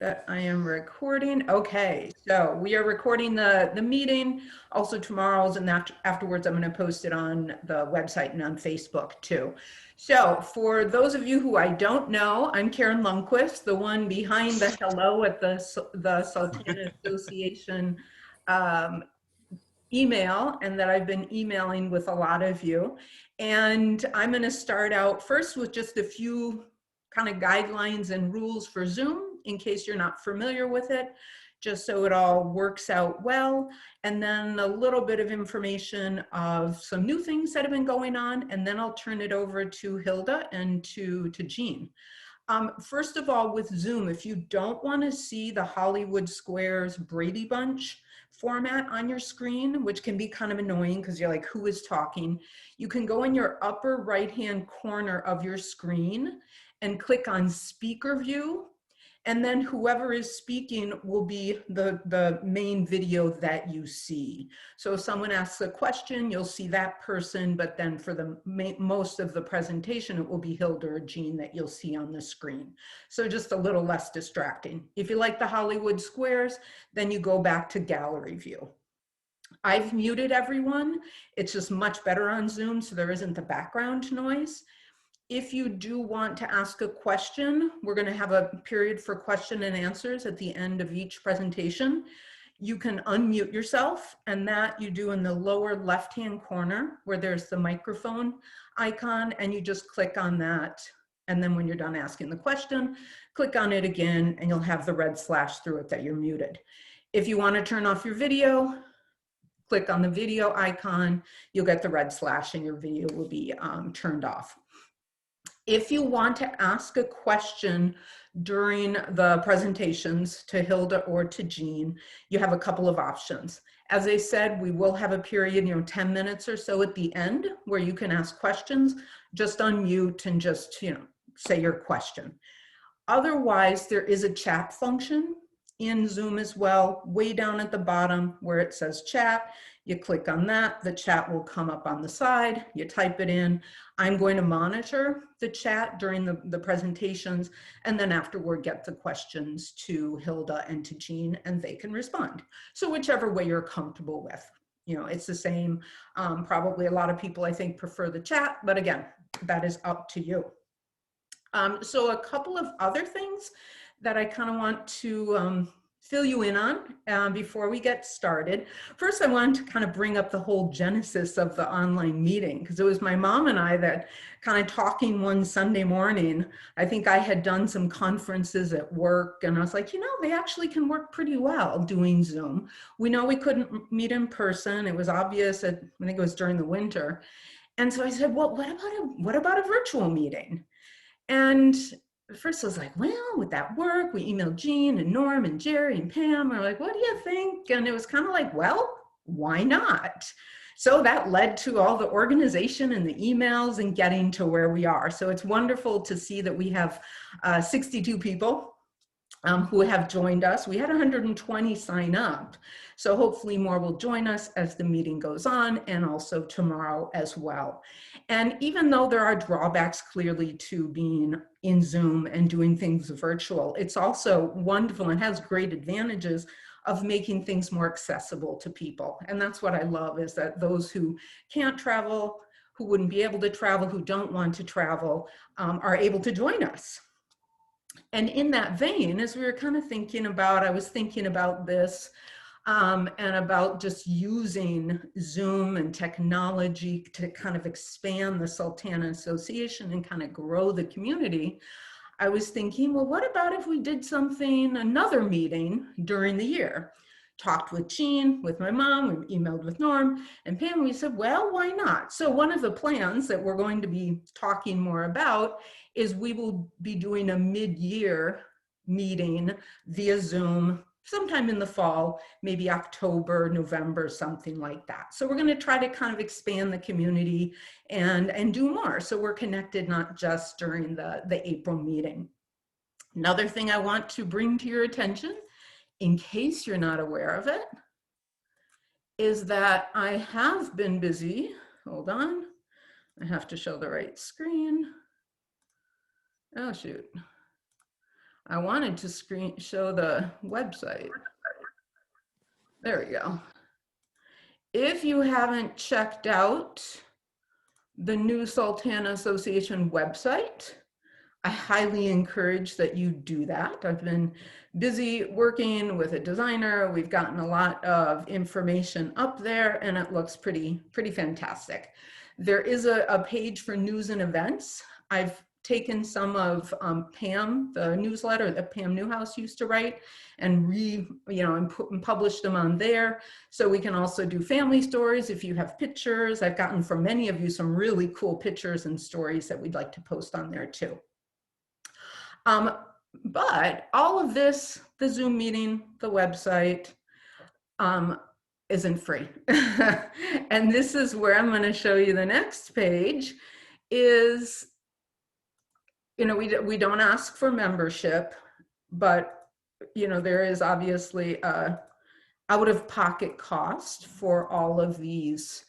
that I am recording. Okay, so we are recording the meeting. Also tomorrow's, and afterwards I'm going to post it on the website and on Facebook too. So for those of you who I don't know, I'm Karen Lundquist, the one behind the hello at the Sultana Association email, and that I've been emailing with a lot of you. And I'm going to start out first with just a few kind of guidelines and rules for Zoom in case you're not familiar with it, just so it all works out well. And then a little bit of information of some new things that have been going on. And then I'll turn it over to Hilda and to Jean. First of all, with Zoom, if you don't want to see the Hollywood Squares Brady Bunch format on your screen, which can be kind of annoying because you're like, who is talking? You can go in your upper right-hand corner of your screen and click on speaker view. And then whoever is speaking will be the main video that you see. So if someone asks a question, you'll see that person, but then for the most of the presentation, it will be Hilda or Jean that you'll see on the screen. So just a little less distracting. If you like the Hollywood Squares, then you go back to gallery view. I've muted everyone. It's just much better on Zoom, so there isn't the background noise. If you do want to ask a question, we're going to have a period for question and answers at the end of each presentation. You can unmute yourself, and that you do in the lower left-hand corner where there's the microphone icon, and you just click on that. And then when you're done asking the question, click on it again, and you'll have the red slash through it that you're muted. If you want to turn off your video, click on the video icon, you'll get the red slash and your video will be turned off. If you want to ask a question during the presentations to Hilda or to Jean, you have a couple of options. As I said, we will have a period, 10 minutes or so at the end where you can ask questions. Just unmute and just, say your question. Otherwise, there is a chat function in Zoom as well, way down at the bottom where it says chat. You click on that, the chat will come up on the side, you type it in. I'm going to monitor the chat during the presentations, and then afterward get the questions to Hilda and to Jean, and they can respond. So whichever way you're comfortable with. It's the same. Probably a lot of people, I think, prefer the chat, but again, that is up to you. So a couple of other things that I kind of want to fill you in on before we get started. First, I wanted to kind of bring up the whole genesis of the online meeting, because it was my mom and I that kind of talking one Sunday morning. I think I had done some conferences at work, and I was like, they actually can work pretty well doing Zoom. We know we couldn't meet in person. It was obvious I think it was during the winter. And so I said, well, what about a virtual meeting? And at first I was like, well, would that work? We emailed Jean and Norm and Jerry and Pam. We're like, what do you think? And it was kind of like, well, why not? So that led to all the organization and the emails and getting to where we are. So it's wonderful to see that we have 62 people who have joined us. We had 120 sign up. So hopefully more will join us as the meeting goes on, and also tomorrow as well. And even though there are drawbacks clearly to being in Zoom and doing things virtual, it's also wonderful and has great advantages of making things more accessible to people. And that's what I love, is that those who can't travel, who wouldn't be able to travel, who don't want to travel, are able to join us. And in that vein, as we were kind of thinking about, I was thinking about this and about just using Zoom and technology to kind of expand the Sultana Association and kind of grow the community. I was thinking, well, what about if we did another meeting during the year? Talked with Jean, with my mom, we emailed with Norm and Pam. We said, well, why not? So one of the plans that we're going to be talking more about is we will be doing a mid-year meeting via Zoom sometime in the fall, maybe October, November, something like that. So we're going to try to kind of expand the community and do more. So we're connected not just during the April meeting. Another thing I want to bring to your attention, in case you're not aware of it, is that I have been busy. Hold on. I have to show the right screen. Oh, shoot. I wanted to show the website. There we go. If you haven't checked out the new Sultana Association website, I highly encourage that you do that. I've been busy working with a designer. We've gotten a lot of information up there and it looks pretty fantastic. There is a page for news and events. I've taken some of Pam, the newsletter that Pam Newhouse used to write, and and published them on there. So we can also do family stories if you have pictures. I've gotten from many of you some really cool pictures and stories that we'd like to post on there too. But all of this, the Zoom meeting, the website, isn't free. And this is where I'm going to show you the next page is, we don't ask for membership, but, there is obviously a out-of-pocket cost for all of these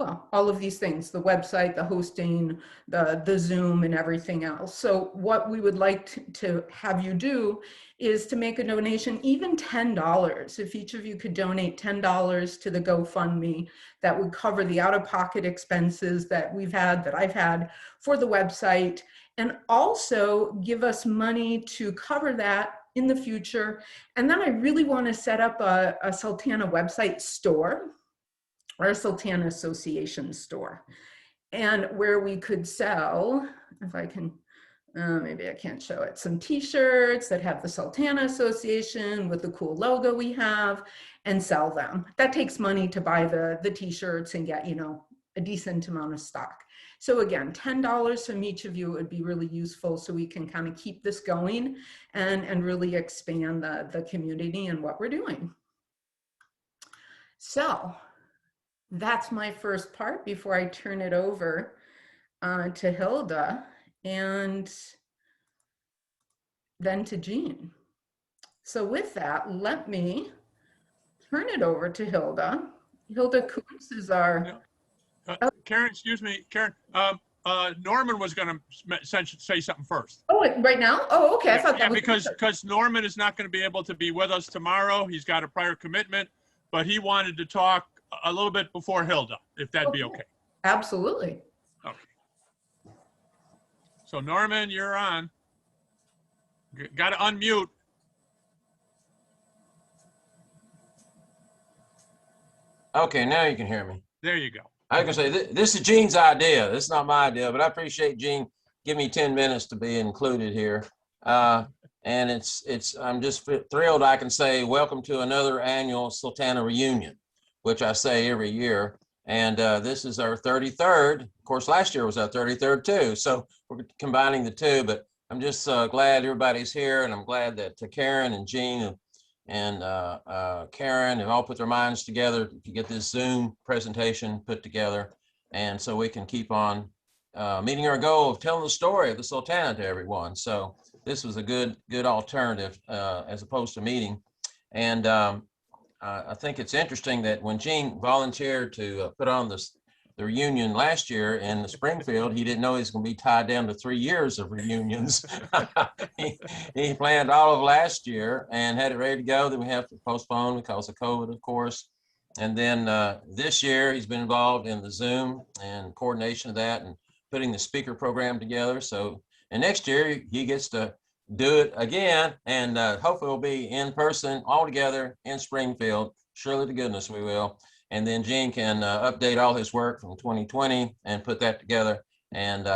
all of these things, the website, the hosting, the Zoom and everything else. So what we would like to have you do is to make a donation, even $10. If each of you could donate $10 to the GoFundMe, that would cover the out-of-pocket expenses that I've had for the website, and also give us money to cover that in the future. And then I really want to set up a Sultana website store, our Sultana Association store, and where we could sell, if I can, maybe I can't show it, some t-shirts that have the Sultana Association with the cool logo we have, and sell them. That takes money to buy the t-shirts and get, a decent amount of stock. So again, $10 from each of you would be really useful so we can kind of keep this going and really expand the community and what we're doing. So that's my first part before I turn it over to Hilda and then to Jean. So with that, let me turn it over to Hilda. Hilda Koontz is our... Karen, excuse me, Karen. Norman was going to say something first. Oh, right now? Oh, okay. I thought that was because Norman is not going to be able to be with us tomorrow. He's got a prior commitment, but he wanted to talk a little bit before Hilda, if that'd be okay. Absolutely. Okay. So Norman, you're on. Got to unmute. Okay, now you can hear me. There you go. I was gonna say this is Jean's idea. This is not my idea, but I appreciate Jean giving me 10 minutes to be included here. And I'm just thrilled I can say welcome to another annual Sultana reunion, which I say every year. And this is our 33rd. Of course, last year was our 33rd too. So we're combining the two, but I'm just glad everybody's here. And I'm glad that Karen and Jean and Karen have all put their minds together to get this Zoom presentation put together. And so we can keep on meeting our goal of telling the story of the Sultana to everyone. So this was a good alternative as opposed to meeting. And I think it's interesting that when Jean volunteered to put on the reunion last year in Springfield, he didn't know he was going to be tied down to 3 years of reunions. he planned all of last year and had it ready to go. Then we have to postpone because of COVID, of course. And then this year he's been involved in the Zoom and coordination of that and putting the speaker program together. So, and next year he gets to do it again, and hopefully we'll be in person all together in Springfield. Surely to goodness we will. And then Gene can update all his work from 2020 and put that together. And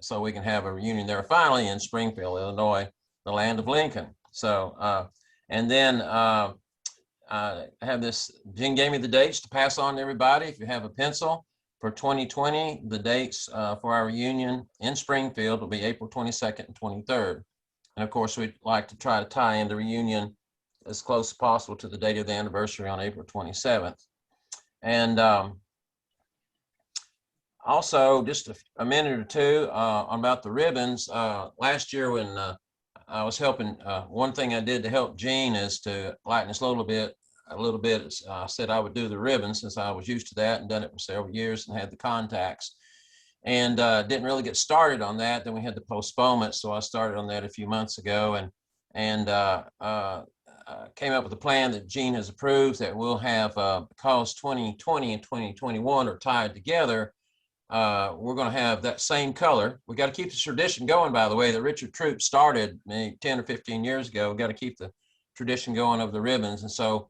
so we can have a reunion there finally in Springfield, Illinois, the land of Lincoln. So, and then I have this, Gene gave me the dates to pass on to everybody. If you have a pencil for 2020, the dates for our reunion in Springfield will be April 22nd and 23rd. And of course, we'd like to try to tie in the reunion as close as possible to the date of the anniversary on April 27th. And also just a minute or two about the ribbons. Last year when I was helping, one thing I did to help Jean is to lighten us a little bit. I said I would do the ribbons since I was used to that and done it for several years and had the contacts. and didn't really get started on that. Then we had the postponement, so I started on that a few months ago, and came up with a plan that Gene has approved that we'll have, because 2020 and 2021 are tied together, we're going to have that same color. We got to keep the tradition going, by the way, that Richard Troop started maybe 10 or 15 years ago. We got to keep the tradition going of the ribbons. And so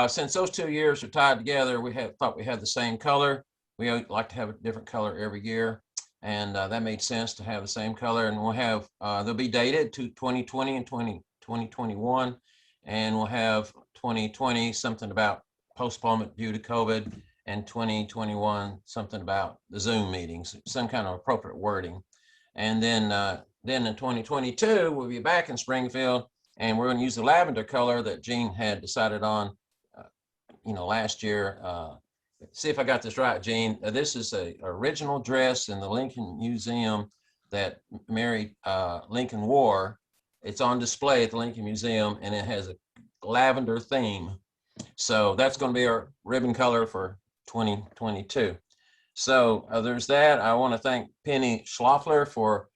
since those 2 years are tied together, we thought we had the same color. We like to have a different color every year. And that made sense to have the same color. And we'll have, they'll be dated to 2020 and 2021. And we'll have 2020, something about postponement due to COVID, and 2021, something about the Zoom meetings, some kind of appropriate wording. And then in 2022, we'll be back in Springfield, and we're going to use the lavender color that Gene had decided on, last year. See if I got this right, Gene. This is a original dress in the Lincoln Museum that Mary Lincoln wore. It's on display at the Lincoln Museum, and it has a lavender theme. So that's going to be our ribbon color for 2022. So there's that. I want to thank Penny Schloffler for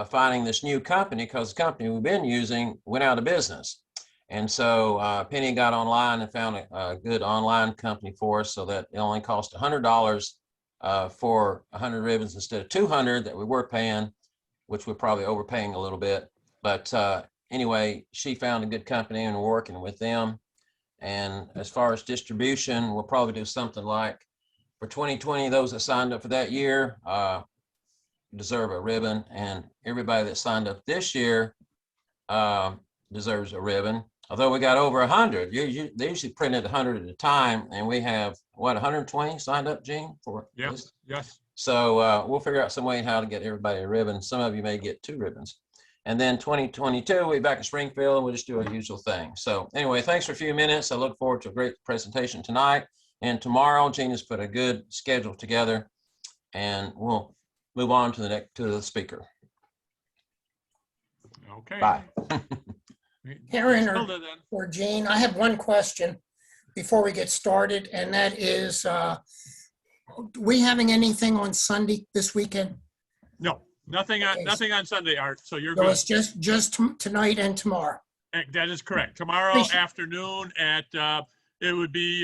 finding this new company, because the company we've been using went out of business. And so Penny got online and found a good online company for us, so that it only cost $100 for 100 ribbons instead of 200 that we were paying, which we're probably overpaying a little bit. But anyway, she found a good company and we're working with them. And as far as distribution, we'll probably do something like, for 2020, those that signed up for that year deserve a ribbon, and everybody that signed up this year deserves a ribbon. Although we got over 100, they usually printed 100 at a time, and we have, what, 120 signed up, Gene? For Yes, yes. So we'll figure out some way how to get everybody a ribbon. Some of you may get 2 ribbons. And then 2022, we'll be back in Springfield, and we'll just do our usual thing. So anyway, thanks for a few minutes. I look forward to a great presentation tonight. And tomorrow, Gene has put a good schedule together, and we'll move on to the speaker. Okay. Bye. Karen Hilda, then. or Gene, I have one question before we get started, and that is, we having anything on Sunday this weekend? No, nothing on Okay. nothing on Sunday, Art. So you're So good. it's just tonight and tomorrow. That is correct. Tomorrow Appreciate- afternoon at it would be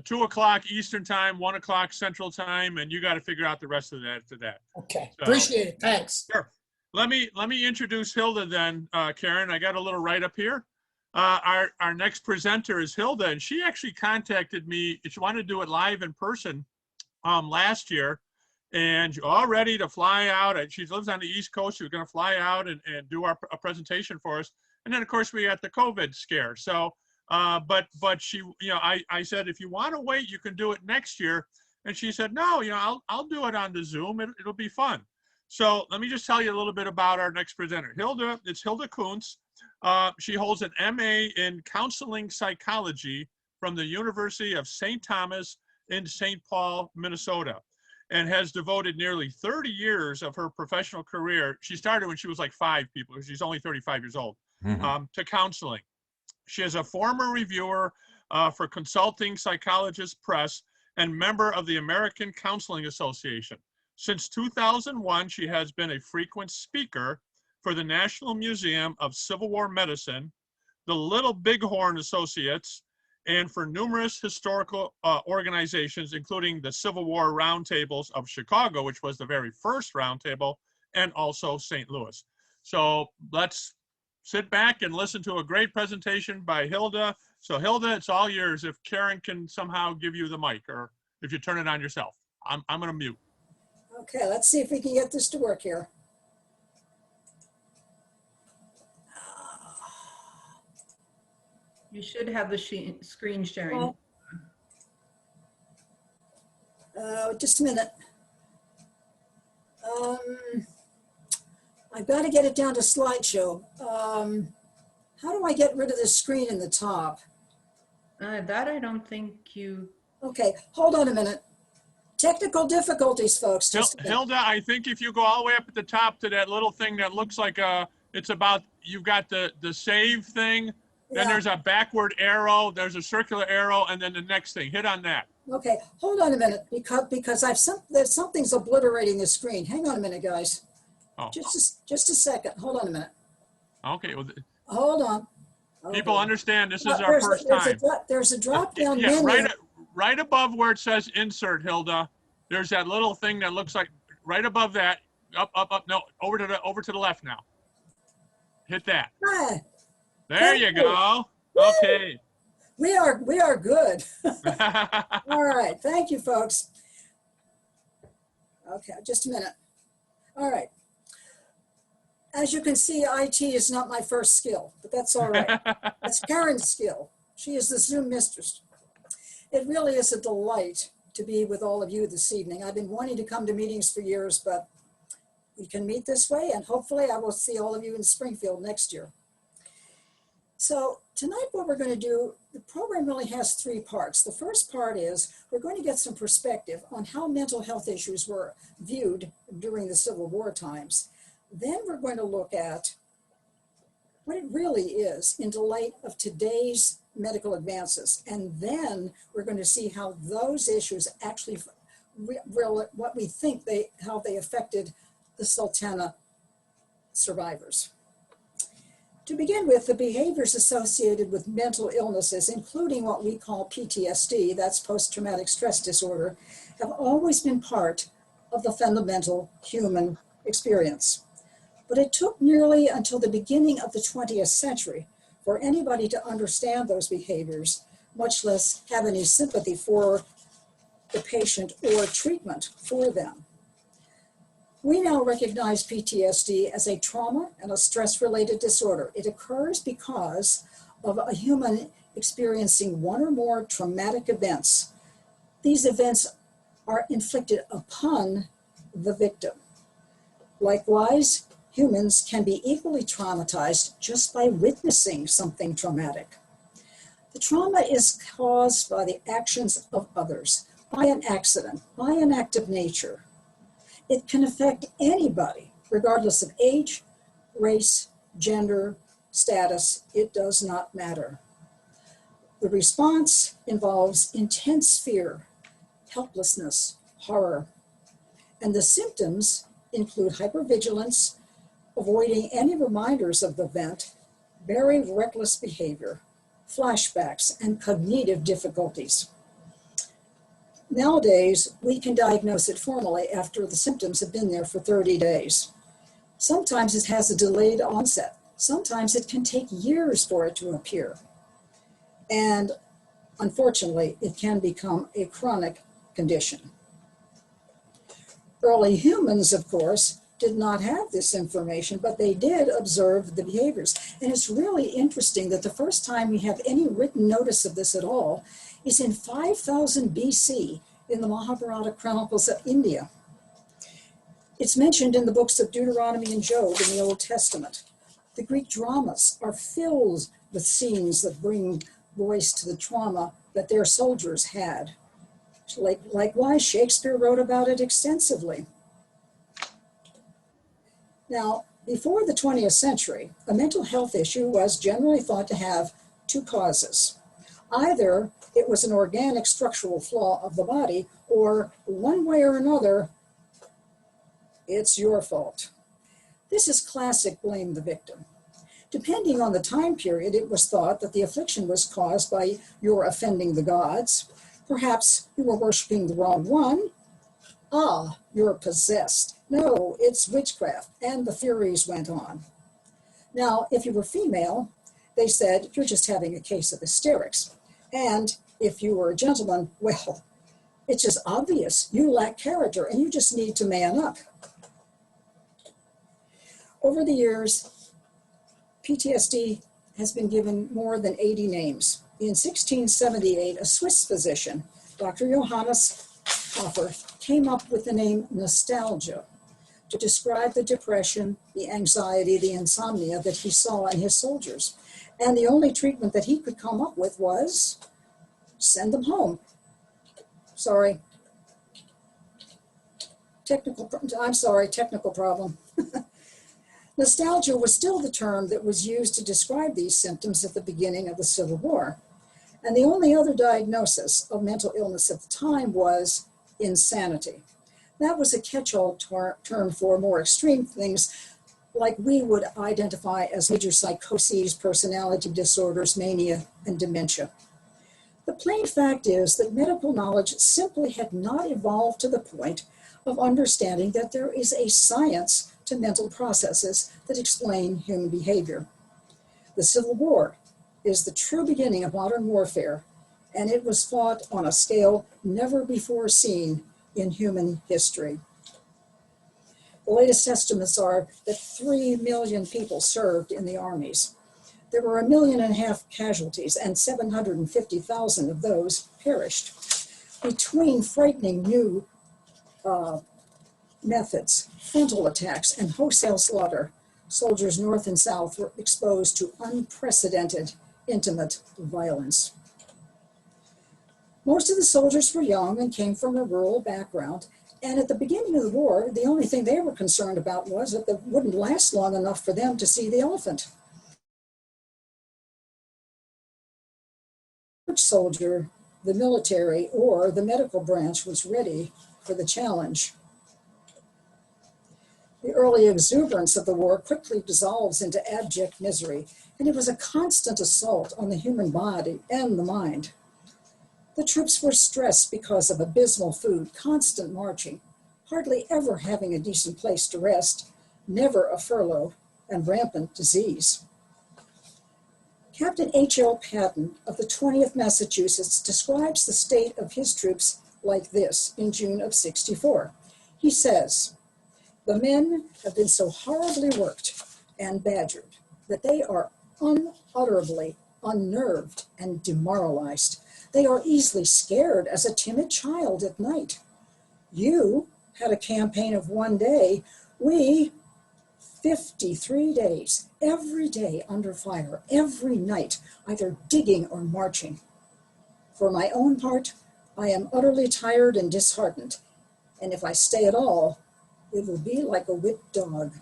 2 o'clock Eastern time, 1 o'clock Central time, and you got to figure out the rest of that after that. Okay, So- appreciate it. Thanks. Sure. Let me introduce Hilda then, Karen. I got a little write up here. Our next presenter is Hilda, and she actually contacted me. She wanted to do it live in person last year, and she's all ready to fly out. And she lives on the East Coast. She was going to fly out and do a presentation for us. And then of course we had the COVID scare. So, but she, I said, if you want to wait, you can do it next year. And she said, no, I'll do it on the Zoom. It'll be fun. So let me just tell you a little bit about our next presenter. It's Hilda Koontz. She holds an MA in counseling psychology from the University of St. Thomas in St. Paul, Minnesota, and has devoted nearly 30 years of her professional career. She started when she was like 5 people. She's only 35 years old, to counseling. She is a former reviewer for Consulting Psychologist Press and member of the American Counseling Association. Since 2001, she has been a frequent speaker for the National Museum of Civil War Medicine, the Little Bighorn Associates, and for numerous historical organizations, including the Civil War Roundtables of Chicago, which was the very first roundtable, and also St. Louis. So let's sit back and listen to a great presentation by Hilda. So Hilda, it's all yours. If Karen can somehow give you the mic, or if you turn it on yourself. I'm going to mute. Okay, let's see if we can get this to work here. You should have the screen sharing. Just a minute. I've got to get it down to slideshow. How do I get rid of this screen in the top? That I don't think you. Okay, hold on a minute. Technical difficulties, folks. Just a minute. Hilda, I think if you go all the way up at the top to that little thing that looks like you've got the save thing, Then Yeah. there's a backward arrow, there's a circular arrow, and then the next thing. Hit on that. Okay, hold on a minute, because there's something's obliterating the screen. Hang on a minute, guys. Oh, Just a second. Hold on a minute. okay. Well, Hold on. people Okay. understand this is our first time. There's a drop-down Yeah, menu. right above where it says insert, Hilda, there's that little thing that looks like, right above that, up, no, over to the left now. Hit that. Ah, There Thank you you. go. Woo! Okay. we are good. All right, thank you, folks. Okay, just a minute. All right. As you can see, IT is not my first skill, but that's all right. That's Karen's skill. She is the Zoom mistress. It really is a delight to be with all of you this evening. I've been wanting to come to meetings for years, but we can meet this way, and hopefully I will see all of you in Springfield next year. So tonight what we're going to do, the program really has three parts. The first part is we're going to get some perspective on how mental health issues were viewed during the Civil War times. Then we're going to look at what it really is in the light of today's medical advances. And then we're going to see how those issues actually, what we think how they affected the Sultana survivors. To begin with, the behaviors associated with mental illnesses, including what we call PTSD, that's post-traumatic stress disorder, have always been part of the fundamental human experience. But it took nearly until the beginning of the 20th century for anybody to understand those behaviors, much less have any sympathy for the patient or treatment for them. We now recognize PTSD as a trauma and a stress-related disorder. It occurs because of a human experiencing one or more traumatic events. These events are inflicted upon the victim. Likewise, humans can be equally traumatized just by witnessing something traumatic. The trauma is caused by the actions of others, by an accident, by an act of nature. It can affect anybody, regardless of age, race, gender, status. It does not matter. The response involves intense fear, helplessness, horror, and the symptoms include hypervigilance, avoiding any reminders of the event, very reckless behavior, flashbacks, and cognitive difficulties. Nowadays, we can diagnose it formally after the symptoms have been there for 30 days. Sometimes it has a delayed onset. Sometimes it can take years for it to appear. And unfortunately, it can become a chronic condition. Early humans, of course, did not have this information, but they did observe the behaviors. And it's really interesting that the first time we have any written notice of this at all is in 5000 BC in the Mahabharata Chronicles of India. It's mentioned in the books of Deuteronomy and Job in the Old Testament. The Greek dramas are filled with scenes that bring voice to the trauma that their soldiers had. Likewise, Shakespeare wrote about it extensively. Now, before the 20th century, a mental health issue was generally thought to have two causes. Either it was an organic structural flaw of the body, or one way or another, it's your fault. This is classic blame the victim. Depending on the time period, it was thought that the affliction was caused by your offending the gods. Perhaps you were worshiping the wrong one. Ah, you're possessed. No, it's witchcraft. And the theories went on. Now, if you were female, they said, you're just having a case of hysterics. And if you were a gentleman, well, it's just obvious. You lack character and you just need to man up. Over the years, PTSD has been given more than 80 names. In 1678, a Swiss physician, Dr. Johannes Hofer, came up with the name nostalgia to describe the depression, the anxiety, the insomnia that he saw in his soldiers. And the only treatment that he could come up with was send them home. Sorry. Technical problem. Nostalgia was still the term that was used to describe these symptoms at the beginning of the Civil War. And the only other diagnosis of mental illness at the time was insanity. That was a catch-all term for more extreme things like we would identify as major psychoses, personality disorders, mania, and dementia. The plain fact is that medical knowledge simply had not evolved to the point of understanding that there is a science to mental processes that explain human behavior. The Civil War is the true beginning of modern warfare, and it was fought on a scale never before seen in human history. The latest estimates are that 3 million people served in the armies. There were 1.5 million casualties, and 750,000 of those perished. Between frightening new methods, frontal attacks, and wholesale slaughter, soldiers north and south were exposed to unprecedented intimate violence. Most of the soldiers were young and came from a rural background, and at the beginning of the war, the only thing they were concerned about was that it wouldn't last long enough for them to see the elephant. Which soldier, the military, or the medical branch was ready for the challenge. The early exuberance of the war quickly dissolves into abject misery, and it was a constant assault on the human body and the mind. The troops were stressed because of abysmal food, constant marching, hardly ever having a decent place to rest, never a furlough, and rampant disease. Captain H.L. Patton of the 20th Massachusetts describes the state of his troops like this in June of '64. He says, "The men have been so horribly worked and badgered that they are unutterably unnerved and demoralized. They are easily scared as a timid child at night. You had a campaign of 1 day. We, 53 days, every day under fire, every night, either digging or marching. For my own part, I am utterly tired and disheartened, and if I stay at all, it will be like a whipped dog."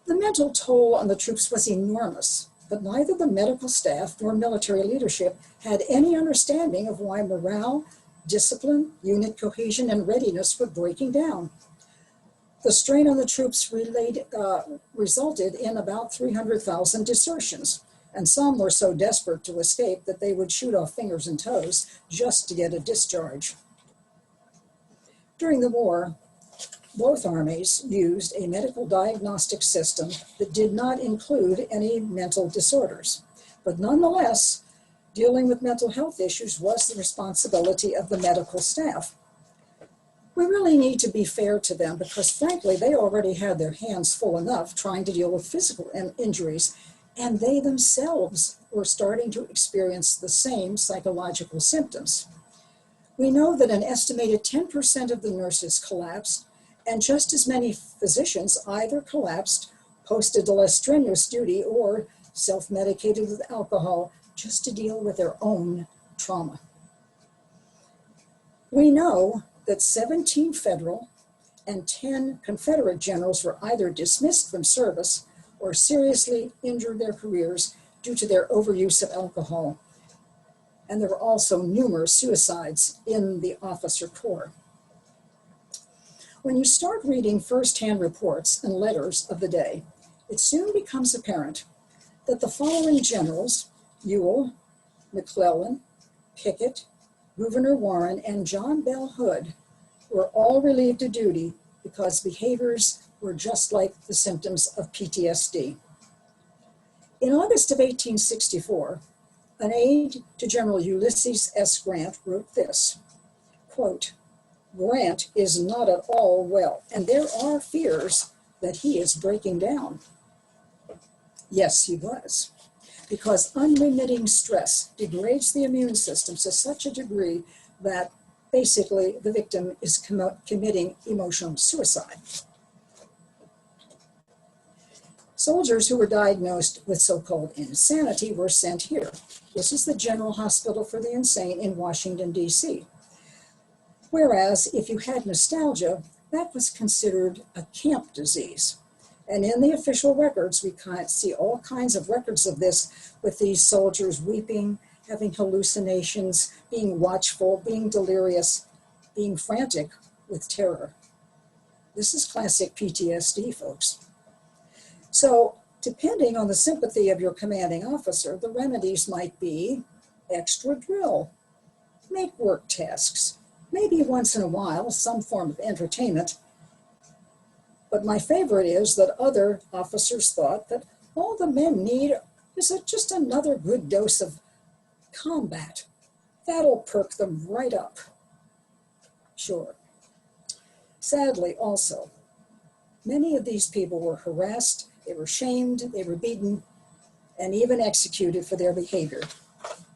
The mental toll on the troops was enormous, but neither the medical staff nor military leadership had any understanding of why morale, discipline, unit cohesion, and readiness were breaking down. The strain on the troops resulted in about 300,000 desertions, and some were so desperate to escape that they would shoot off fingers and toes just to get a discharge. During the war, both armies used a medical diagnostic system that did not include any mental disorders. But nonetheless, dealing with mental health issues was the responsibility of the medical staff. We really need to be fair to them because, frankly, they already had their hands full enough trying to deal with physical injuries, and they themselves were starting to experience the same psychological symptoms. We know that an estimated 10% of the nurses collapsed, and just as many physicians either collapsed, posted to less strenuous duty, or self-medicated with alcohol just to deal with their own trauma. We know that 17 federal and 10 Confederate generals were either dismissed from service or seriously injured their careers due to their overuse of alcohol. And there were also numerous suicides in the officer corps. When you start reading firsthand reports and letters of the day, it soon becomes apparent that the following generals, Ewell, McClellan, Pickett, Gouverneur Warren, and John Bell Hood, were all relieved of duty because behaviors were just like the symptoms of PTSD. In August of 1864, an aide to General Ulysses S. Grant wrote this, quote, "Grant is not at all well, and there are fears that he is breaking down." Yes, he was, because unremitting stress degrades the immune system to such a degree that basically the victim is committing emotional suicide. Soldiers who were diagnosed with so-called insanity were sent here. This is the General Hospital for the Insane in Washington, D.C. Whereas if you had nostalgia, that was considered a camp disease. And in the official records, we see all kinds of records of this, with these soldiers weeping, having hallucinations, being watchful, being delirious, being frantic with terror. This is classic PTSD, folks. So, depending on the sympathy of your commanding officer, the remedies might be extra drill, make work tasks, maybe once in a while some form of entertainment. But my favorite is that other officers thought that all the men need is just another good dose of combat. That'll perk them right up. Sure. Sadly, also, many of these people were harassed, they were shamed, they were beaten, and even executed for their behavior.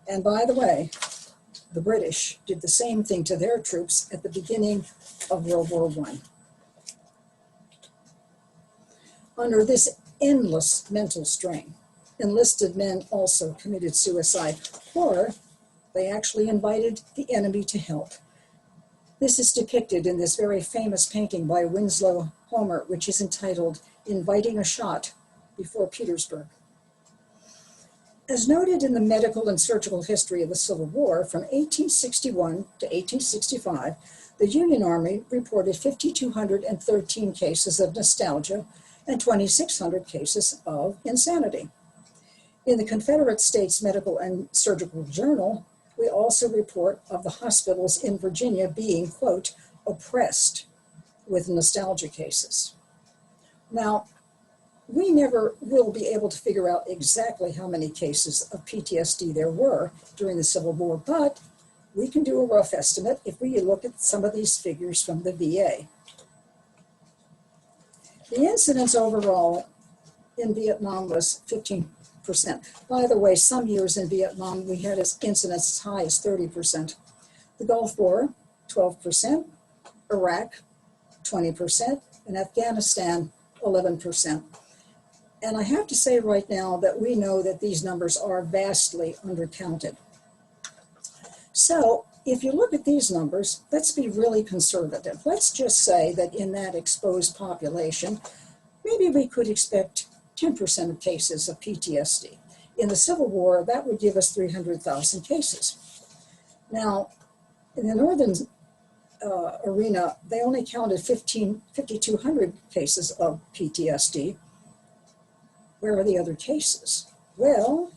And by the way, the British did the same thing to their troops at the beginning of World War I. Under this endless mental strain, enlisted men also committed suicide, or they actually invited the enemy to help. This is depicted in this very famous painting by Winslow Homer, which is entitled "Inviting a Shot Before Petersburg." As noted in the medical and surgical history of the Civil War from 1861 to 1865, the Union Army reported 5,213 cases of nostalgia and 2,600 cases of insanity. In the Confederate States Medical and Surgical Journal, we also report of the hospitals in Virginia being, quote, oppressed with nostalgia cases. Now, we never will be able to figure out exactly how many cases of PTSD there were during the Civil War, but we can do a rough estimate if we look at some of these figures from the VA. The incidence overall in Vietnam was 15%. By the way, some years in Vietnam, we had incidence as high as 30%. The Gulf War, 12%, Iraq, 20%, and Afghanistan, 11%. And I have to say right now that we know that these numbers are vastly undercounted. So if you look at these numbers, let's be really conservative. Let's just say that in that exposed population, maybe we could expect 10% of cases of PTSD. In the Civil War, that would give us 300,000 cases. Now, in the northern arena, they only counted 5,200 cases of PTSD. Where are the other cases? Well,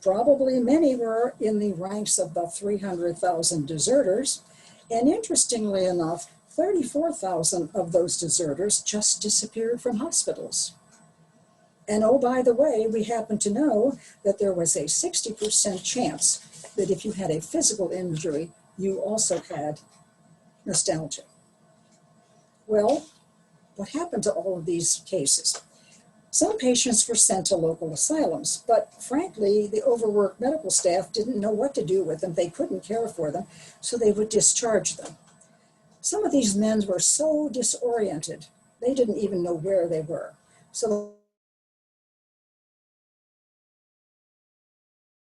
probably many were in the ranks of the 300,000 deserters. And interestingly enough, 34,000 of those deserters just disappeared from hospitals. And oh, by the way, we happen to know that there was a 60% chance that if you had a physical injury, you also had nostalgia. Well, what happened to all of these cases? Some patients were sent to local asylums, but frankly, the overworked medical staff didn't know what to do with them. They couldn't care for them, so they would discharge them. Some of these men were so disoriented, they didn't even know where they were. So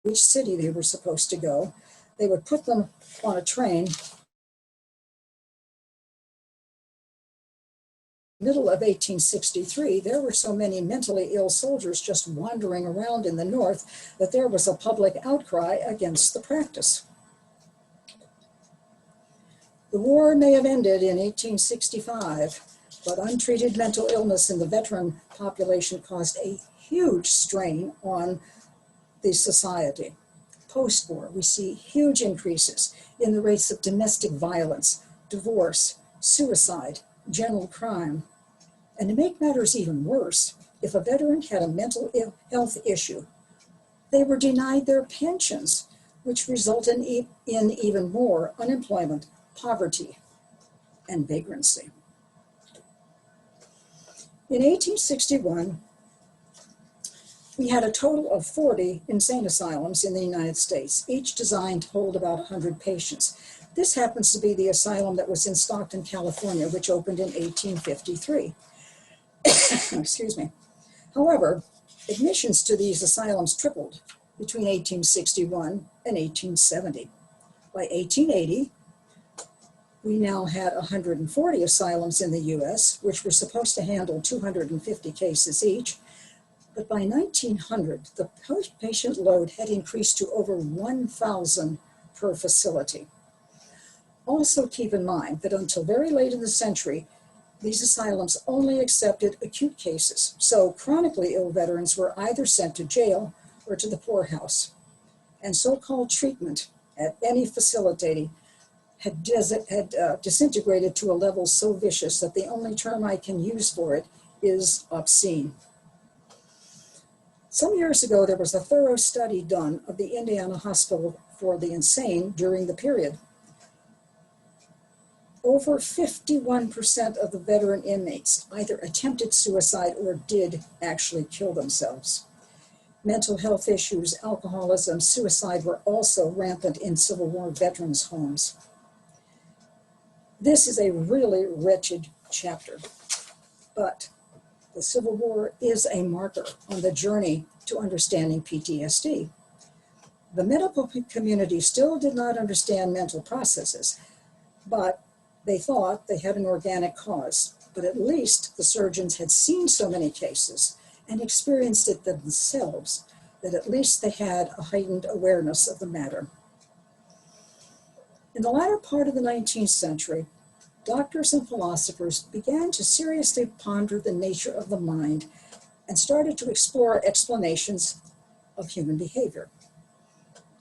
which city they were supposed to go, they would put them on a train. Middle of 1863, there were so many mentally ill soldiers just wandering around in the North that there was a public outcry against the practice. The war may have ended in 1865, but untreated mental illness in the veteran population caused a huge strain on the society. Post-war, we see huge increases in the rates of domestic violence, divorce, suicide, general crime. And to make matters even worse, if a veteran had a mental health issue, they were denied their pensions, which resulted in even more unemployment, poverty, and vagrancy. In 1861, we had a total of 40 insane asylums in the United States, each designed to hold about 100 patients. This happens to be the asylum that was in Stockton, California, which opened in 1853. Excuse me. However, admissions to these asylums tripled between 1861 and 1870. By 1880, We now had 140 asylums in the US, which were supposed to handle 250 cases each. But by 1900, the patient load had increased to over 1,000 per facility. Also keep in mind that until very late in the century, these asylums only accepted acute cases. So chronically ill veterans were either sent to jail or to the poorhouse. And so-called treatment at any facility had disintegrated to a level so vicious that the only term I can use for it is obscene. Some years ago, there was a thorough study done of the Indiana Hospital for the Insane during the period. Over 51% of the veteran inmates either attempted suicide or did actually kill themselves. Mental health issues, alcoholism, suicide were also rampant in Civil War veterans' homes. This is a really wretched chapter, but the Civil War is a marker on the journey to understanding PTSD. The medical community still did not understand mental processes, but they thought they had an organic cause. But at least the surgeons had seen so many cases and experienced it themselves that at least they had a heightened awareness of the matter. In the latter part of the 19th century, doctors and philosophers began to seriously ponder the nature of the mind and started to explore explanations of human behavior.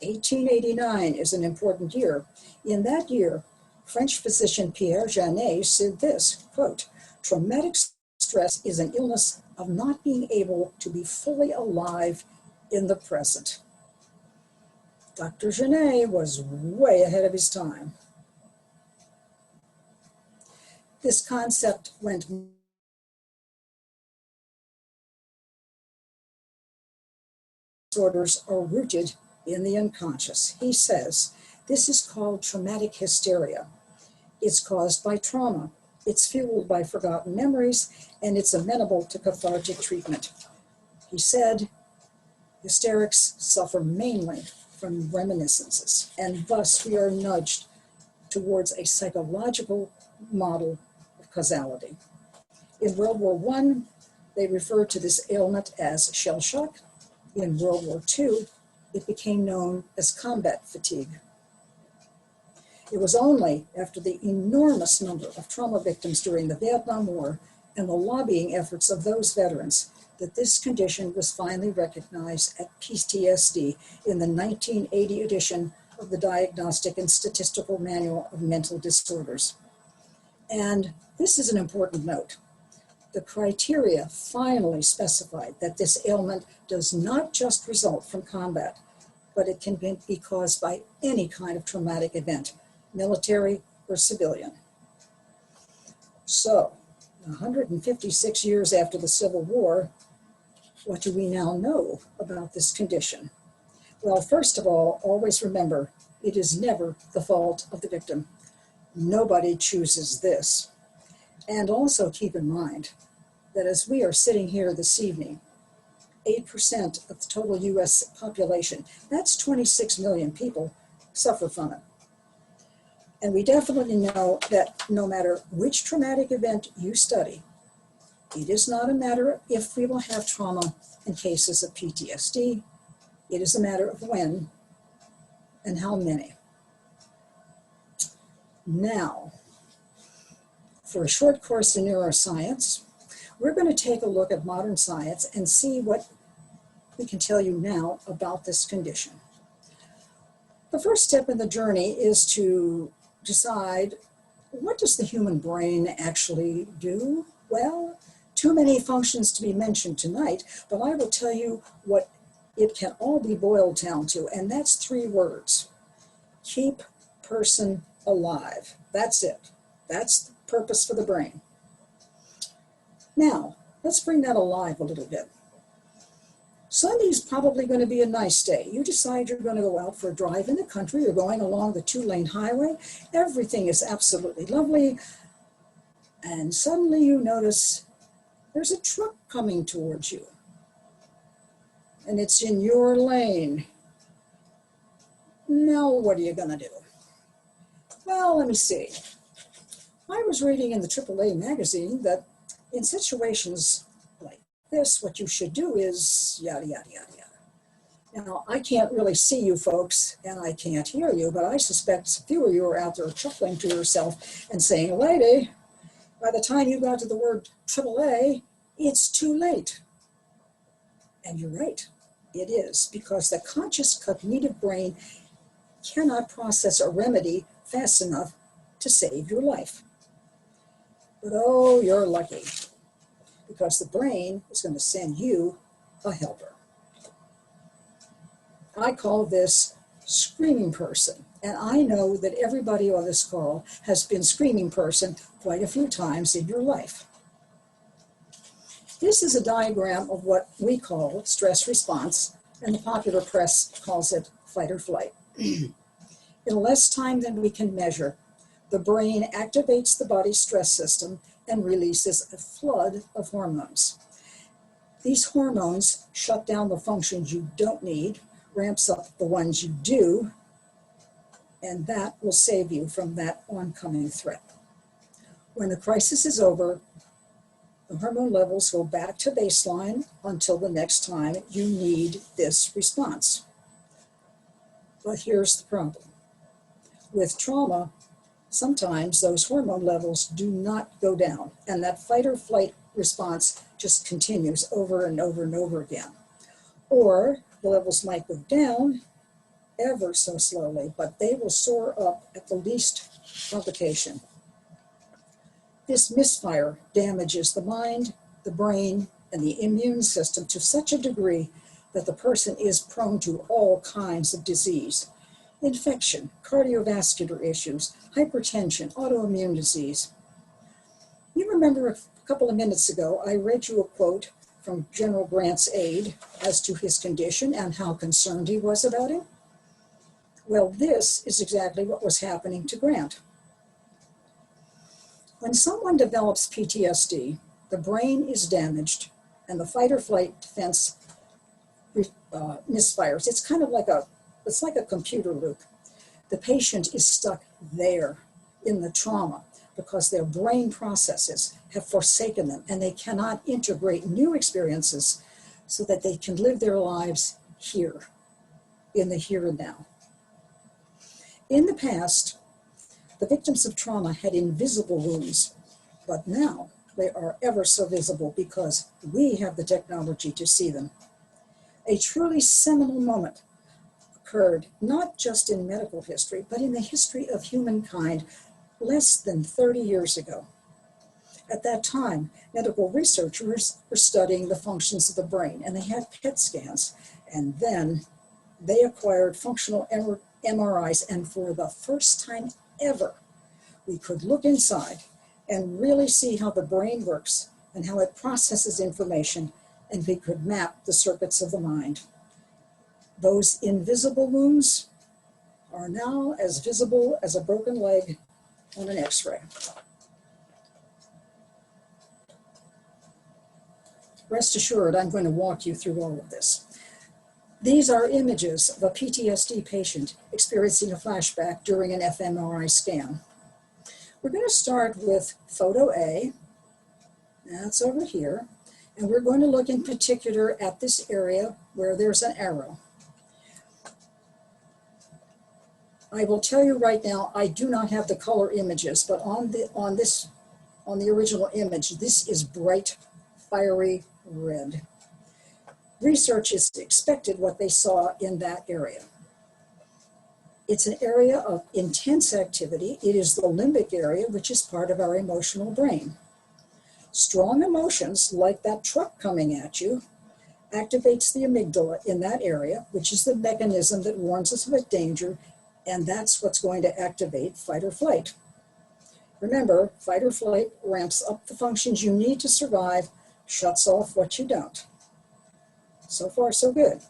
1889 is an important year. In that year, French physician Pierre Janet said this, quote, "Traumatic stress is an illness of not being able to be fully alive in the present." Dr. Janet was way ahead of his time. This concept went disorders are rooted in the unconscious. He says, this is called traumatic hysteria. It's caused by trauma. It's fueled by forgotten memories, and it's amenable to cathartic treatment. He said, hysterics suffer mainly from reminiscences, and thus we are nudged towards a psychological model of causality. In World War I, they referred to this ailment as shell shock. In World War II, it became known as combat fatigue. It was only after the enormous number of trauma victims during the Vietnam War and the lobbying efforts of those veterans that this condition was finally recognized as PTSD in the 1980 edition of the Diagnostic and Statistical Manual of Mental Disorders. And this is an important note. The criteria finally specified that this ailment does not just result from combat, but it can be caused by any kind of traumatic event, military or civilian. So, 156 years after the Civil War, what do we now know about this condition? Well, first of all, always remember, it is never the fault of the victim. Nobody chooses this. And also keep in mind that as we are sitting here this evening, 8% of the total US population, that's 26 million people, suffer from it. And we definitely know that no matter which traumatic event you study, it is not a matter of if we will have trauma in cases of PTSD. It is a matter of when and how many. Now, for a short course in neuroscience, we're going to take a look at modern science and see what we can tell you now about this condition. The first step in the journey is to decide, what does the human brain actually do? Well, too many functions to be mentioned tonight, but I will tell you what it can all be boiled down to, and that's 3 words. Keep person alive. That's it. That's the purpose for the brain. Now, let's bring that alive a little bit. Sunday's probably going to be a nice day. You decide you're going to go out for a drive in the country. You're going along the 2-lane highway. Everything is absolutely lovely. And suddenly you notice there's a truck coming towards you. And it's in your lane. Now, what are you going to do? Well, let me see. I was reading in the AAA magazine that in situations like this, what you should do is yada, yada, yada, yada. Now, I can't really see you folks and I can't hear you, but I suspect a few of you are out there chuckling to yourself and saying, lady, by the time you got to the word AAA, it's too late. And you're right, it is, because the conscious cognitive brain cannot process a remedy fast enough to save your life. But oh, you're lucky, because the brain is going to send you a helper. I call this screaming person, and I know that everybody on this call has been screaming person quite a few times in your life. This is a diagram of what we call stress response, and the popular press calls it fight or flight. In less time than we can measure, the brain activates the body's stress system and releases a flood of hormones. These hormones shut down the functions you don't need, ramps up the ones you do, and that will save you from that oncoming threat. When the crisis is over, the hormone levels go back to baseline until the next time you need this response. But here's the problem. With trauma, sometimes those hormone levels do not go down, and that fight or flight response just continues over and over and over again. Or the levels might go down ever so slowly, but they will soar up at the least provocation. This misfire damages the mind, the brain, and the immune system to such a degree that the person is prone to all kinds of disease. Infection, cardiovascular issues, hypertension, autoimmune disease. You remember a couple of minutes ago, I read you a quote from General Grant's aide as to his condition and how concerned he was about it. Well, this is exactly what was happening to Grant. When someone develops PTSD, the brain is damaged and the fight or flight defense misfires. It's kind of like it's like a computer loop. The patient is stuck there in the trauma because their brain processes have forsaken them and they cannot integrate new experiences so that they can live their lives here, in the here and now. In the past, the victims of trauma had invisible wounds, but now they are ever so visible because we have the technology to see them. A truly seminal moment occurred not just in medical history, but in the history of humankind less than 30 years ago. At that time, medical researchers were studying the functions of the brain, and they had PET scans, and then they acquired functional MRIs, and for the first time ever, we could look inside and really see how the brain works and how it processes information, and we could map the circuits of the mind. Those invisible wounds are now as visible as a broken leg on an X-ray. Rest assured, I'm going to walk you through all of this. These are images of a PTSD patient experiencing a flashback during an fMRI scan. We're going to start with photo A, that's over here, and we're going to look in particular at this area where there's an arrow. I will tell you right now, I do not have the color images, but on the original image, this is bright, fiery red. Researchers expected what they saw in that area. It's an area of intense activity. It is the limbic area, which is part of our emotional brain. Strong emotions, like that truck coming at you, activates the amygdala in that area, which is the mechanism that warns us of a danger, and that's what's going to activate fight or flight. Remember, fight or flight ramps up the functions you need to survive, shuts off what you don't. So far, so good.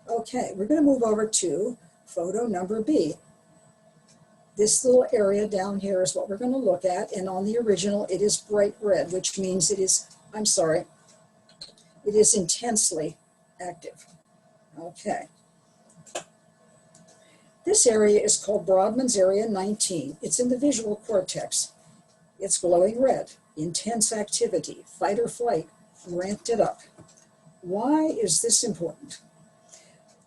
Okay, we're going to move over to photo number B. This little area down here is what we're going to look at, and on the original, it is bright red, which means it is, it is intensely active. Okay. This area is called Broadman's area 19. It's in the visual cortex. It's glowing red, intense activity, fight or flight, ramped it up. Why is this important?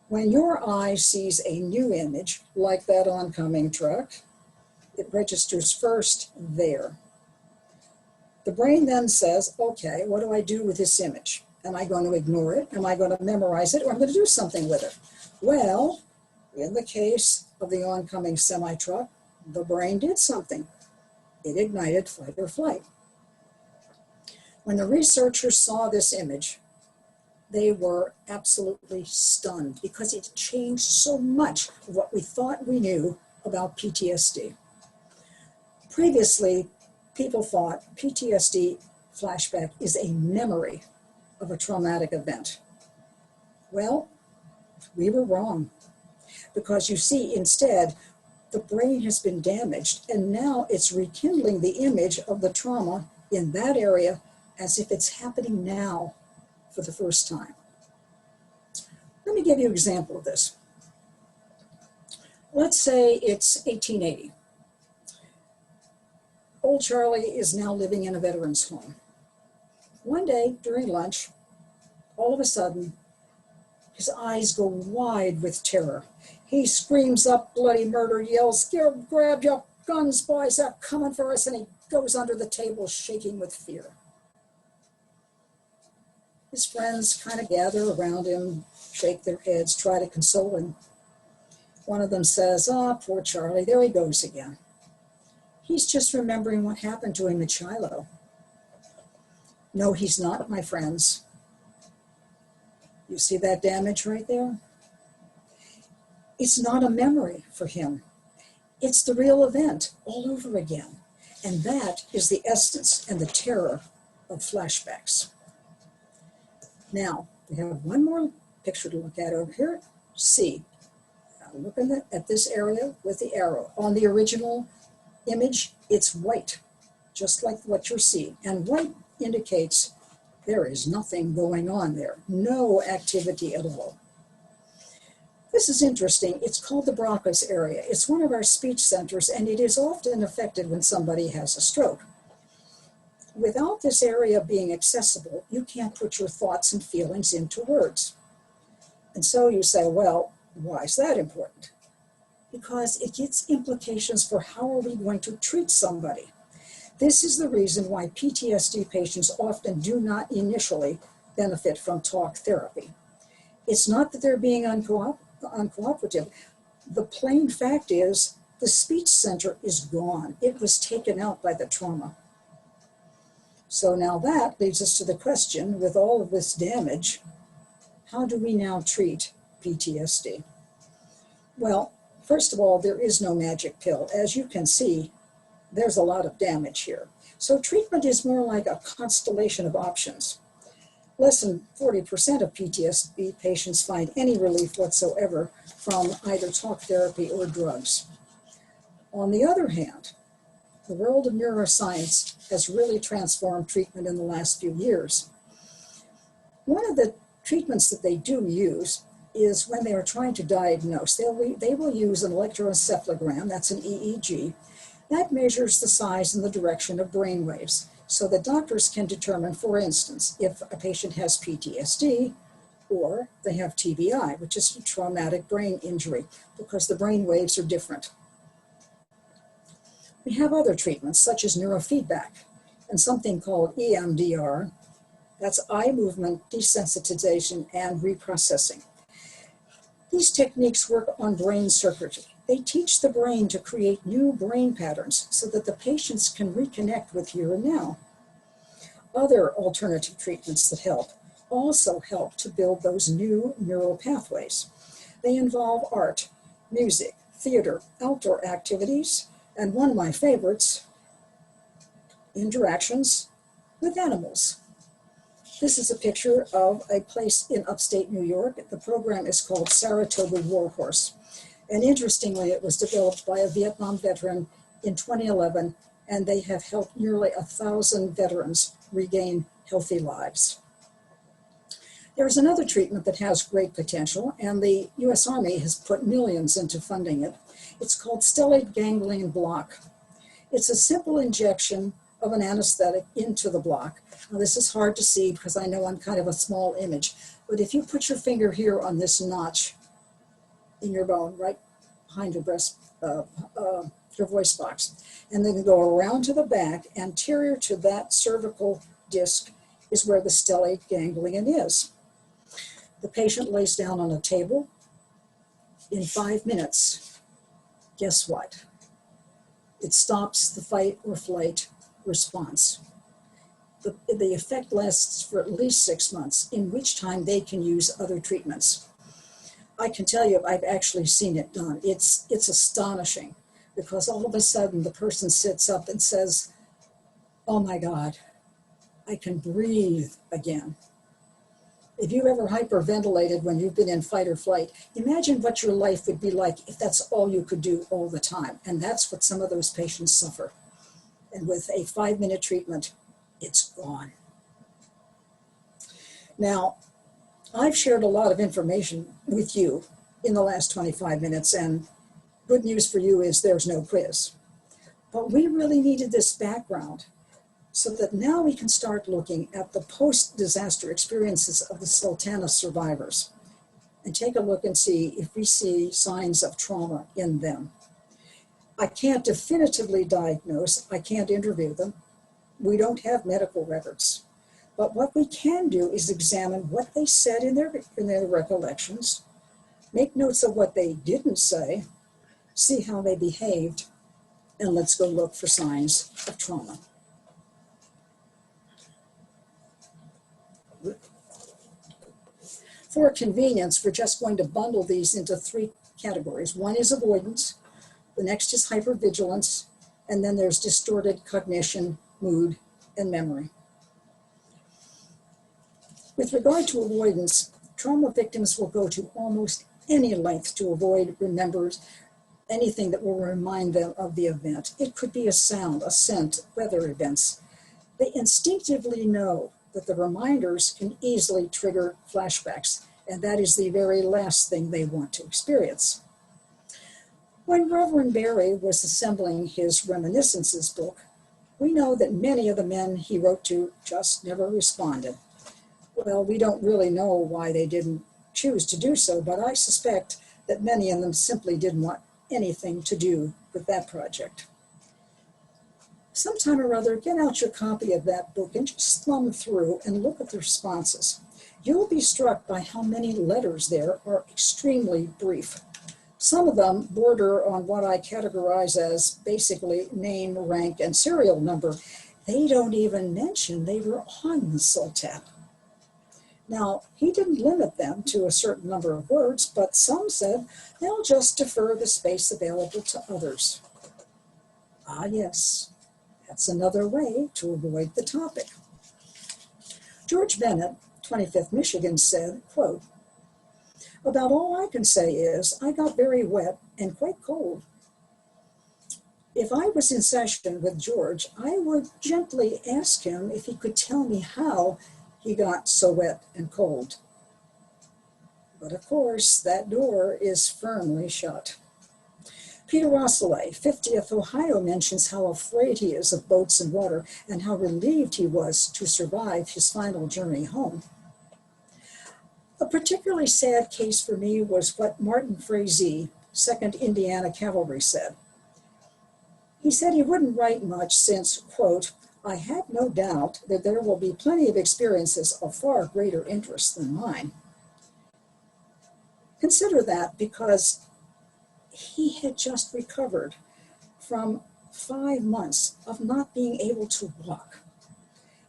When your eye sees a new image, like that oncoming truck, it registers first there. The brain then says, okay, what do I do with this image? Am I going to ignore it? Am I going to memorize it? Or am I going to do something with it? Well, in the case of the oncoming semi-truck, the brain did something. It ignited fight or flight. When the researchers saw this image, they were absolutely stunned because it changed so much of what we thought we knew about PTSD. Previously, people thought PTSD flashback is a memory of a traumatic event. Well, we were wrong, because you see, instead, the brain has been damaged, and now it's rekindling the image of the trauma in that area as if it's happening now for the first time. Let me give you an example of this. Let's say it's 1880. Old Charlie is now living in a veteran's home. One day during lunch, all of a sudden, his eyes go wide with terror. He screams up bloody murder, yells, grab your guns, boys, they're coming for us, and he goes under the table shaking with fear. His friends kind of gather around him, shake their heads, try to console him. One of them says, poor Charlie, there he goes again. He's just remembering what happened to him at Shiloh. No, he's not, my friends. You see that damage right there? It's not a memory for him. It's the real event all over again. And that is the essence and the terror of flashbacks. Now, we have one more picture to look at over here. C. Now look at this area with the arrow. On the original image, it's white, just like what you're seeing. And white indicates there is nothing going on there, no activity at all. This is interesting. It's called the Broca's area. It's one of our speech centers, and it is often affected when somebody has a stroke. Without this area being accessible, you can't put your thoughts and feelings into words. And so you say, well, why is that important? Because it gets implications for how are we going to treat somebody. This is the reason why PTSD patients often do not initially benefit from talk therapy. It's not that they're being uncooperative. The plain fact is the speech center is gone. It was taken out by the trauma. So now that leads us to the question, with all of this damage, how do we now treat PTSD? Well, first of all, there is no magic pill. As you can see, there's a lot of damage here. So treatment is more like a constellation of options. Less than 40% of PTSD patients find any relief whatsoever from either talk therapy or drugs. On the other hand, the world of neuroscience has really transformed treatment in the last few years. One of the treatments that they do use is when they are trying to diagnose. They will use an electroencephalogram, that's an EEG, that measures the size and the direction of brain waves, so that doctors can determine, for instance, if a patient has PTSD or they have TBI, which is a traumatic brain injury, because the brain waves are different. We have other treatments, such as neurofeedback, and something called EMDR, that's eye movement desensitization and reprocessing. These techniques work on brain circuitry. They teach the brain to create new brain patterns so that the patients can reconnect with here and now. Other alternative treatments that help also help to build those new neural pathways. They involve art, music, theater, outdoor activities, and one of my favorites, interactions with animals. This is a picture of a place in upstate New York. The program is called Saratoga Warhorse. And interestingly, it was developed by a Vietnam veteran in 2011, and they have helped nearly 1,000 veterans regain healthy lives. There's another treatment that has great potential, and the US Army has put millions into funding it. It's called stellate ganglion block. It's a simple injection of an anesthetic into the block. Now, this is hard to see because I know I'm kind of a small image, but if you put your finger here on this notch in your bone, right behind your your voice box, and then go around to the back, anterior to that cervical disc is where the stellate ganglion is. The patient lays down on a table. In 5 minutes, guess what? It stops the fight or flight response. The effect lasts for at least 6 months, in which time they can use other treatments. I can tell you, I've actually seen it done. It's astonishing, because all of a sudden the person sits up and says, oh my God, I can breathe again. If you've ever hyperventilated when you've been in fight or flight, imagine what your life would be like if that's all you could do all the time. And that's what some of those patients suffer. And with a 5-minute treatment, it's gone. Now, I've shared a lot of information with you in the last 25 minutes, and good news for you is there's no quiz. But we really needed this background so that now we can start looking at the post-disaster experiences of the Sultana survivors and take a look and see if we see signs of trauma in them. I can't definitively diagnose, I can't interview them. We don't have medical records. But what we can do is examine what they said in their recollections, make notes of what they didn't say, see how they behaved, and let's go look for signs of trauma. For convenience, we're just going to bundle these into 3 categories. One is avoidance, the next is hypervigilance, and then there's distorted cognition, mood, and memory. With regard to avoidance, trauma victims will go to almost any length to avoid, remember anything that will remind them of the event. It could be a sound, a scent, weather events. They instinctively know that the reminders can easily trigger flashbacks, and that is the very last thing they want to experience. When Reverend Barry was assembling his Reminiscences book, we know that many of the men he wrote to just never responded. Well, we don't really know why they didn't choose to do so, but I suspect that many of them simply didn't want anything to do with that project. Sometime or other, get out your copy of that book and just thumb through and look at the responses. You'll be struck by how many letters there are extremely brief. Some of them border on what I categorize as basically name, rank, and serial number. They don't even mention they were on the Sultana. Now, he didn't limit them to a certain number of words, but some said they'll just defer the space available to others. Ah, yes, that's another way to avoid the topic. George Bennett, 25th Michigan, said, quote, "About all I can say is I got very wet and quite cold. If I was in session with George, I would gently ask him if he could tell me how he got so wet and cold. But of course, that door is firmly shut." Peter Rosselay, 50th Ohio, mentions how afraid he is of boats and water and how relieved he was to survive his final journey home. A particularly sad case for me was what Martin Frazee, 2nd Indiana Cavalry, said. He said he wouldn't write much since, quote, "I have no doubt that there will be plenty of experiences of far greater interest than mine." Consider that, because he had just recovered from 5 months of not being able to walk.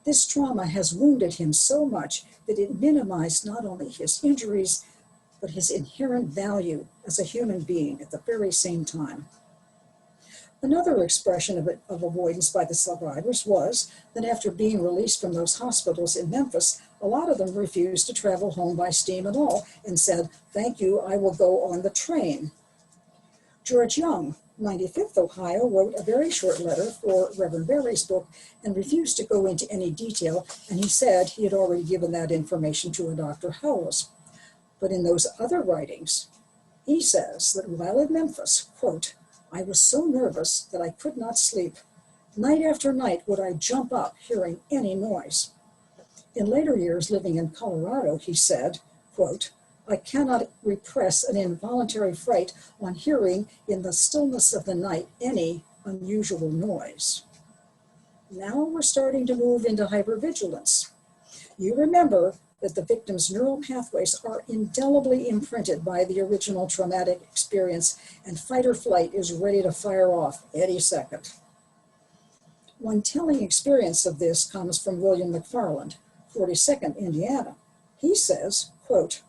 This trauma has wounded him so much that it minimized not only his injuries, but his inherent value as a human being at the very same time. Another expression of avoidance by the survivors was that after being released from those hospitals in Memphis, a lot of them refused to travel home by steam at all and said, "Thank you, I will go on the train." George Young, 95th Ohio, wrote a very short letter for Reverend Barry's book and refused to go into any detail, and he said he had already given that information to a Dr. Howells. But in those other writings, he says that while in Memphis, quote, "I was so nervous that I could not sleep. Night after night would I jump up hearing any noise. In later years living in Colorado, he said, quote, I cannot repress an involuntary fright on hearing in the stillness of the night any unusual noise. Now we're starting to move into hypervigilance. You remember that the victim's neural pathways are indelibly imprinted by the original traumatic experience, and fight or flight is ready to fire off any second. One telling experience of this comes from William McFarland, 42nd Indiana. He says, quote,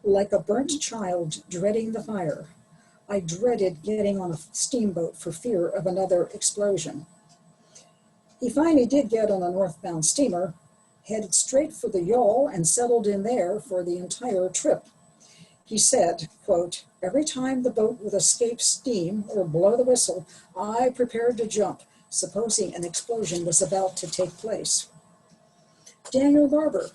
like a burnt child dreading the fire, I dreaded getting on a steamboat for fear of another explosion. He finally did get on a northbound steamer, headed straight for the yawl and settled in there for the entire trip. He said, quote, every time the boat would escape steam or blow the whistle, I prepared to jump, supposing an explosion was about to take place. Daniel Barber,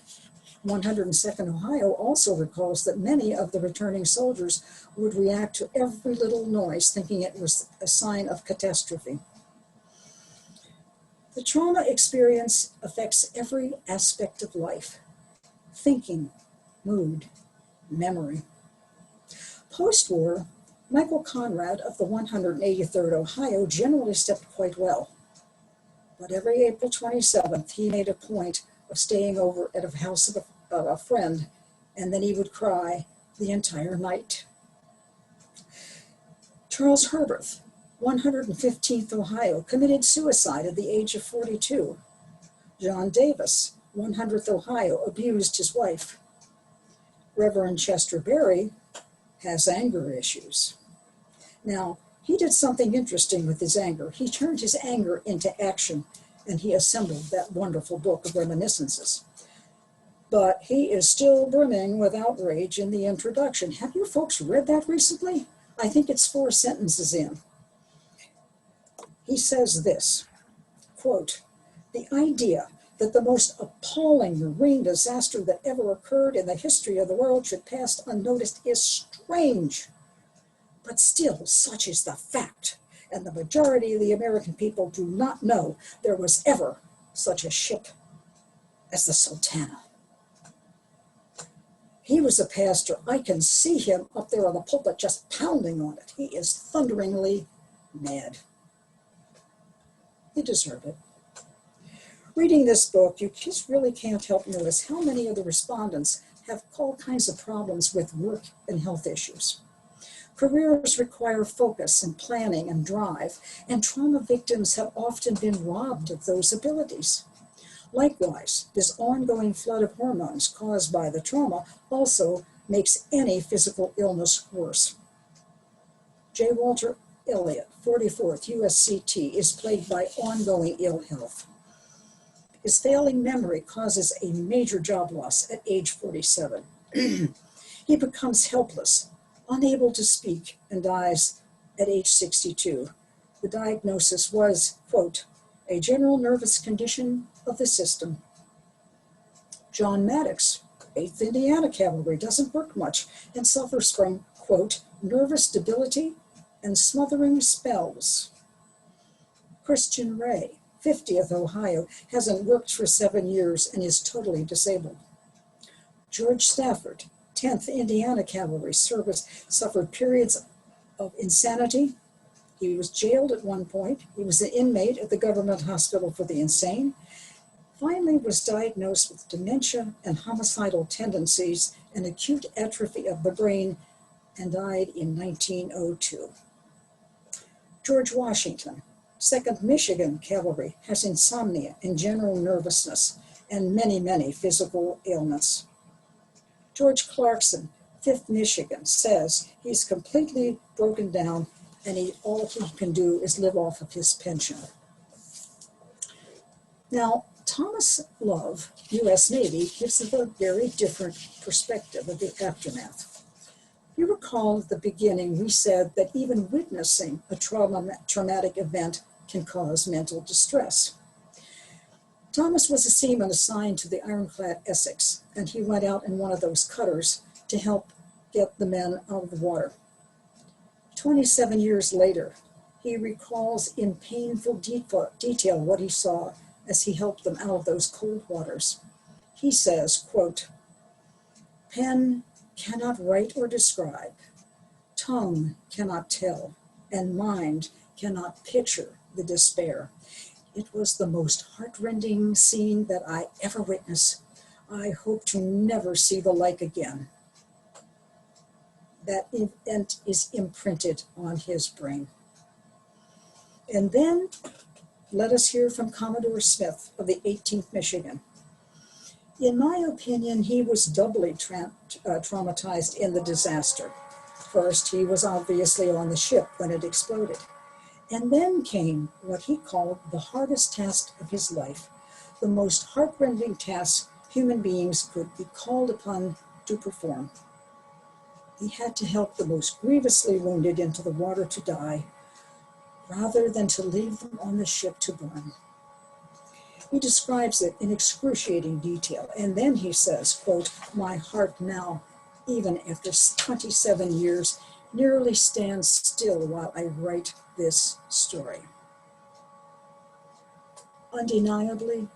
102nd Ohio, also recalls that many of the returning soldiers would react to every little noise, thinking it was a sign of catastrophe. The trauma experience affects every aspect of life: thinking, mood, memory. Post-war, Michael Conrad of the 183rd Ohio generally slept quite well. But every April 27th, he made a point of staying over at a house of a friend, and then he would cry the entire night. Charles Herbert, 115th Ohio, committed suicide at the age of 42. John Davis, 100th Ohio, abused his wife. Reverend Chester Berry has anger issues. Now, he did something interesting with his anger. He turned his anger into action, and he assembled that wonderful book of reminiscences. But he is still brimming with outrage in the introduction. Have you folks read that recently? I think it's 4 sentences in. He says this, quote, the idea that the most appalling marine disaster that ever occurred in the history of the world should pass unnoticed is strange. But still, such is the fact, and the majority of the American people do not know there was ever such a ship as the Sultana. He was a pastor. I can see him up there on the pulpit just pounding on it. He is thunderingly mad. You deserve it. Reading this book, you just really can't help notice how many of the respondents have all kinds of problems with work and health issues. Careers require focus and planning and drive, and trauma victims have often been robbed of those abilities. Likewise, this ongoing flood of hormones caused by the trauma also makes any physical illness worse. J. Walter Elliott, 44th USCT, is plagued by ongoing ill health. His failing memory causes a major job loss at age 47. He becomes helpless, unable to speak, and dies at age 62. The diagnosis was, quote, a general nervous condition of the system. John Maddox, 8th Indiana Cavalry, doesn't work much and suffers from, quote, nervous debility and smothering spells. Christian Ray, 50th Ohio, hasn't worked for 7 years and is totally disabled. George Stafford, 10th Indiana Cavalry service, suffered periods of insanity. He was jailed at one point. He was an inmate at the government hospital for the insane. Finally was diagnosed with dementia and homicidal tendencies and acute atrophy of the brain and died in 1902. George Washington, 2nd Michigan Cavalry, has insomnia and general nervousness and many, many physical ailments. George Clarkson, 5th Michigan, says he's completely broken down and all he can do is live off of his pension. Now, Thomas Love, U.S. Navy, gives a very different perspective of the aftermath. You recall at the beginning we said that even witnessing a traumatic event can cause mental distress. Thomas was a seaman assigned to the ironclad Essex, and he went out in one of those cutters to help get the men out of the water. 27 years later, he recalls in painful detail what he saw as he helped them out of those cold waters. He says, quote, "Pen cannot write or describe, tongue cannot tell, and mind cannot picture the despair. It was the most heartrending scene that I ever witnessed. I hope to never see the like again." That event is imprinted on his brain. And then let us hear from Commodore Smith of the 18th Michigan. In my opinion, he was doubly traumatized in the disaster. First, he was obviously on the ship when it exploded. And then came what he called the hardest task of his life, the most heartrending task human beings could be called upon to perform. He had to help the most grievously wounded into the water to die, rather than to leave them on the ship to burn. He describes it in excruciating detail, and then he says, quote, "My heart now, even after 27 years, nearly stands still while I write this story." Undeniably,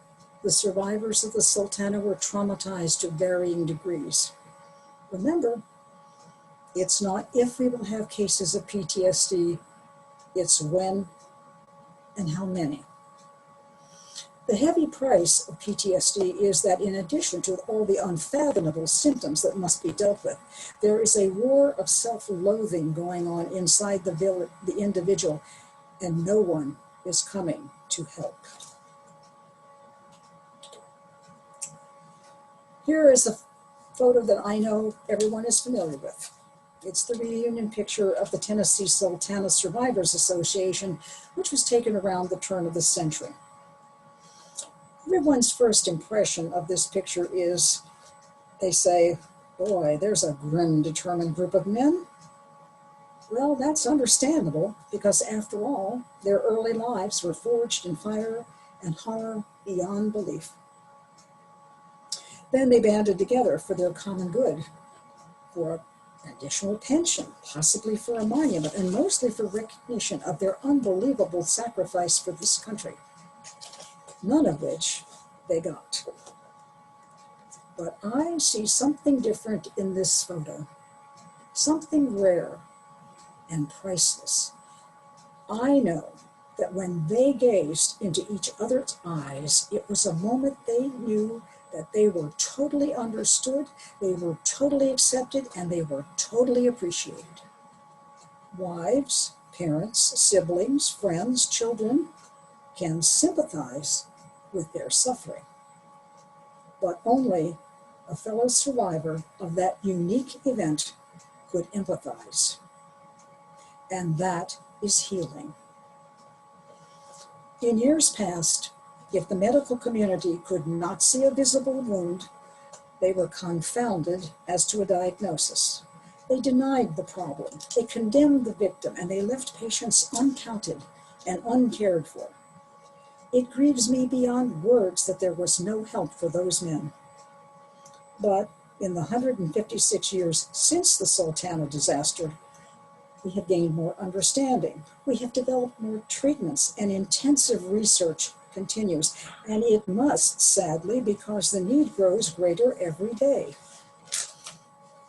the survivors of the Sultana were traumatized to varying degrees. Remember, it's not if we will have cases of PTSD, it's when and how many. The heavy price of PTSD is that in addition to all the unfathomable symptoms that must be dealt with, there is a war of self-loathing going on inside the individual, and no one is coming to help. Here is a photo that I know everyone is familiar with. It's the reunion picture of the Tennessee Sultana Survivors Association, which was taken around the turn of the century. Everyone's first impression of this picture is, they say, "Boy, there's a grim, determined group of men." Well, that's understandable, because after all, their early lives were forged in fire and horror beyond belief. Then they banded together for their common good, for an additional pension, possibly for a monument, and mostly for recognition of their unbelievable sacrifice for this country. None of which they got. But I see something different in this photo, something rare and priceless. I know that when they gazed into each other's eyes, it was a moment they knew that they were totally understood, they were totally accepted, and they were totally appreciated. Wives, parents, siblings, friends, children can sympathize with their suffering, but only a fellow survivor of that unique event could empathize. And that is healing. In years past, if the medical community could not see a visible wound, they were confounded as to a diagnosis. They denied the problem, they condemned the victim, and they left patients uncounted and uncared for. It grieves me beyond words that there was no help for those men. But in the 156 years since the Sultana disaster, we have gained more understanding. We have developed more treatments, and intensive research continues. And it must, sadly, because the need grows greater every day.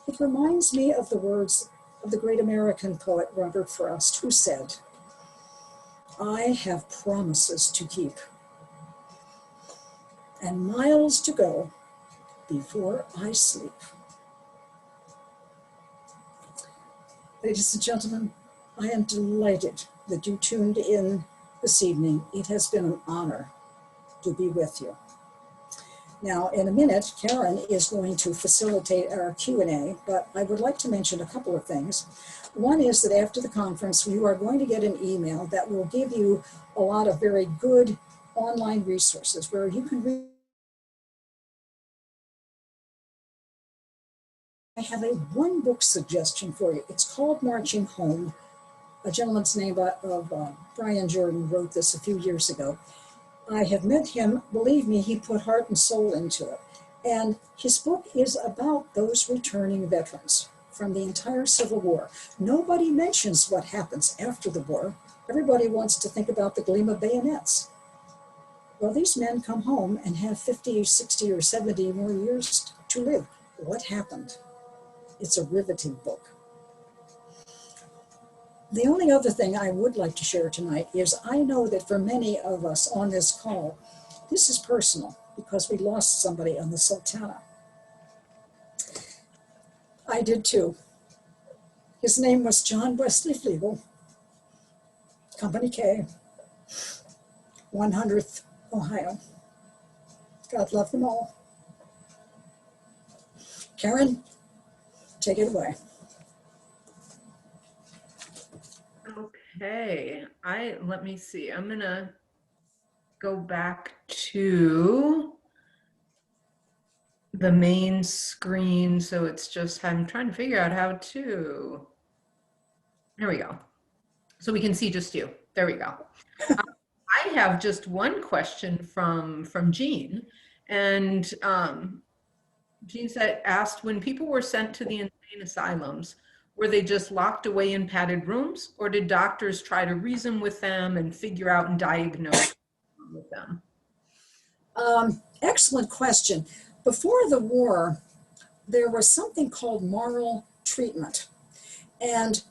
It reminds me of the words of the great American poet Robert Frost, who said, "I have promises to keep and miles to go before I sleep." Ladies and gentlemen, I am delighted that you tuned in this evening. It has been an honor to be with you. Now, in a minute, Karen is going to facilitate our Q&A, but I would like to mention a couple of things. One is that after the conference, you are going to get an email that will give you a lot of very good online resources where you can read. I have a one book suggestion for you. It's called Marching Home. A gentleman's name of Brian Jordan wrote this a few years ago. I have met him. Believe me, he put heart and soul into it. And his book is about those returning veterans from the entire Civil War. Nobody mentions what happens after the war. Everybody wants to think about the gleam of bayonets. Well, these men come home and have 50, 60, or 70 more years to live. What happened? It's a riveting book. The only other thing I would like to share tonight is I know that for many of us on this call, this is personal because we lost somebody on the Sultana. I did too. His name was John Wesley Flegel, Company K, 100th Ohio. God love them all. Karen, take it away. Okay, let me see. I'm gonna go back to the main screen. So it's just, I'm trying to figure out how to, there we go. So we can see just you. There we go. I have just one question from Jean. And Jean asked, when people were sent to the insane asylums, were they just locked away in padded rooms, or did doctors try to reason with them and figure out and diagnose with them? Excellent question. Before the war, there was something called moral treatment. And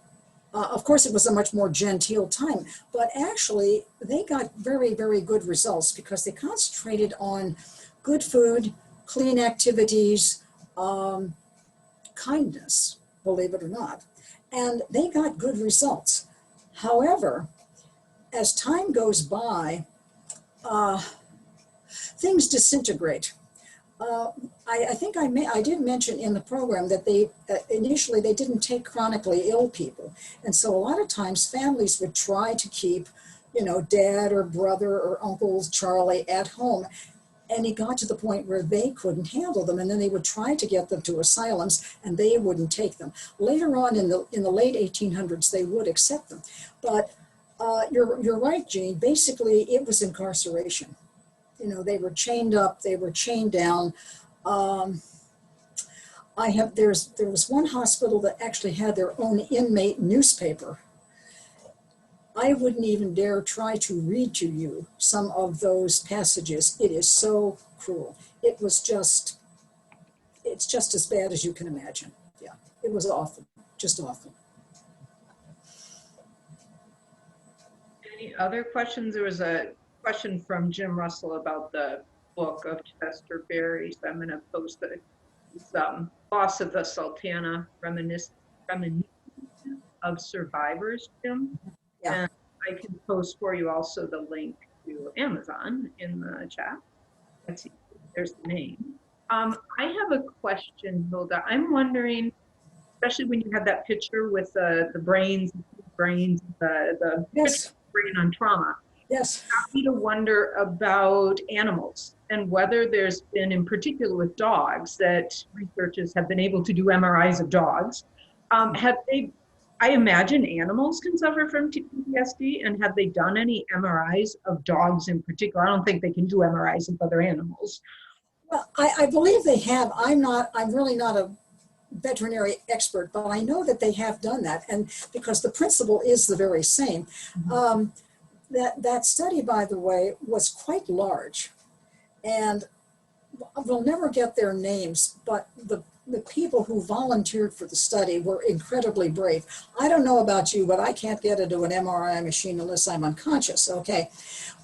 of course, it was a much more genteel time, but actually they got very, very good results because they concentrated on good food, clean activities, kindness, believe it or not, and they got good results. However, as time goes by, things disintegrate. I think I did mention in the program that they initially they didn't take chronically ill people, and so a lot of times families would try to keep, dad or brother or Uncle Charlie at home, and it got to the point where they couldn't handle them, and then they would try to get them to asylums, and they wouldn't take them. Later on in the late 1800s, they would accept them, but you're right, Jean. Basically, it was incarceration. They were chained up, they were chained down. There was one hospital that actually had their own inmate newspaper. I wouldn't even dare try to read to you some of those passages. It is so cruel. It's just as bad as you can imagine. Yeah, it was awful, just awful. Any other questions? There was a question from Jim Russell about the book of Chester Berry. So I'm going to post the Loss of the Sultana, Reminiscence of Survivors, Jim. Yeah. And I can post for you also the link to Amazon in the chat. Let's see, there's the name. I have a question, Hilda. I'm wondering, especially when you have that picture with the brains, the Yes. brain on trauma. Yes. I need to wonder about animals and whether there's been, in particular with dogs, that researchers have been able to do MRIs of dogs. I imagine animals can suffer from PTSD, and have they done any MRIs of dogs in particular? I don't think they can do MRIs of other animals. Well, I believe they have. I'm really not a veterinary expert, but I know that they have done that, and because the principle is the very same. Mm-hmm. That study, by the way, was quite large, and we'll never get their names, but the people who volunteered for the study were incredibly brave. I don't know about you, but I can't get into an MRI machine unless I'm unconscious, okay?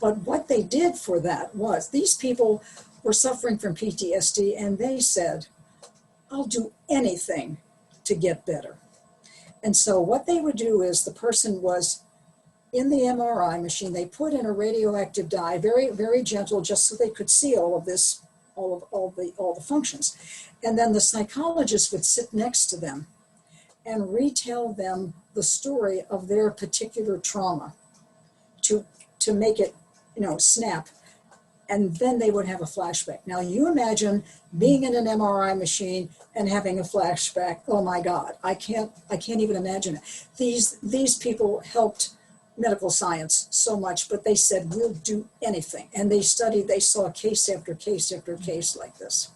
But what they did for that was, these people were suffering from PTSD, and they said, I'll do anything to get better. And so what they would do is, the person was in the MRI machine, they put in a radioactive dye, very, very gentle, just so they could see all of this, all the functions. And then the psychologist would sit next to them and retell them the story of their particular trauma to make it, snap. And then they would have a flashback. Now you imagine being in an MRI machine and having a flashback. Oh my God, I can't even imagine it. These people helped medical science so much, but they said, we'll do anything. And they saw case after case after case like this.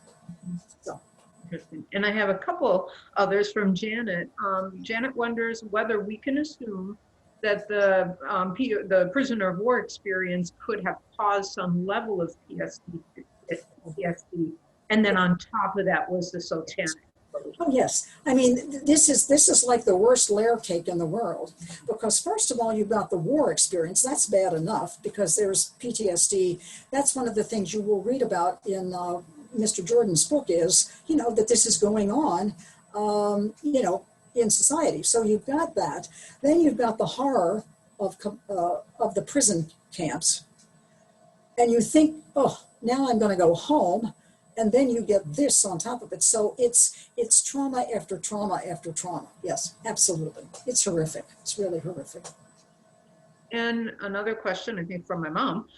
So Interesting. And I have a couple others from Janet. Janet wonders whether we can assume that the prisoner of war experience could have caused some level of PTSD, and then on top of that was the Sultana. Oh, yes. I mean, this is like the worst layer cake in the world, because first of all, you've got the war experience. That's bad enough because there's PTSD. That's one of the things you will read about in Mr. Jordan's book is, that this is going on, in society. So you've got that. Then you've got the horror of the prison camps. And you think, oh, now I'm going to go home. And then you get this on top of it. So it's trauma after trauma after trauma. Yes, absolutely. It's horrific. It's really horrific. And another question, I think from my mom,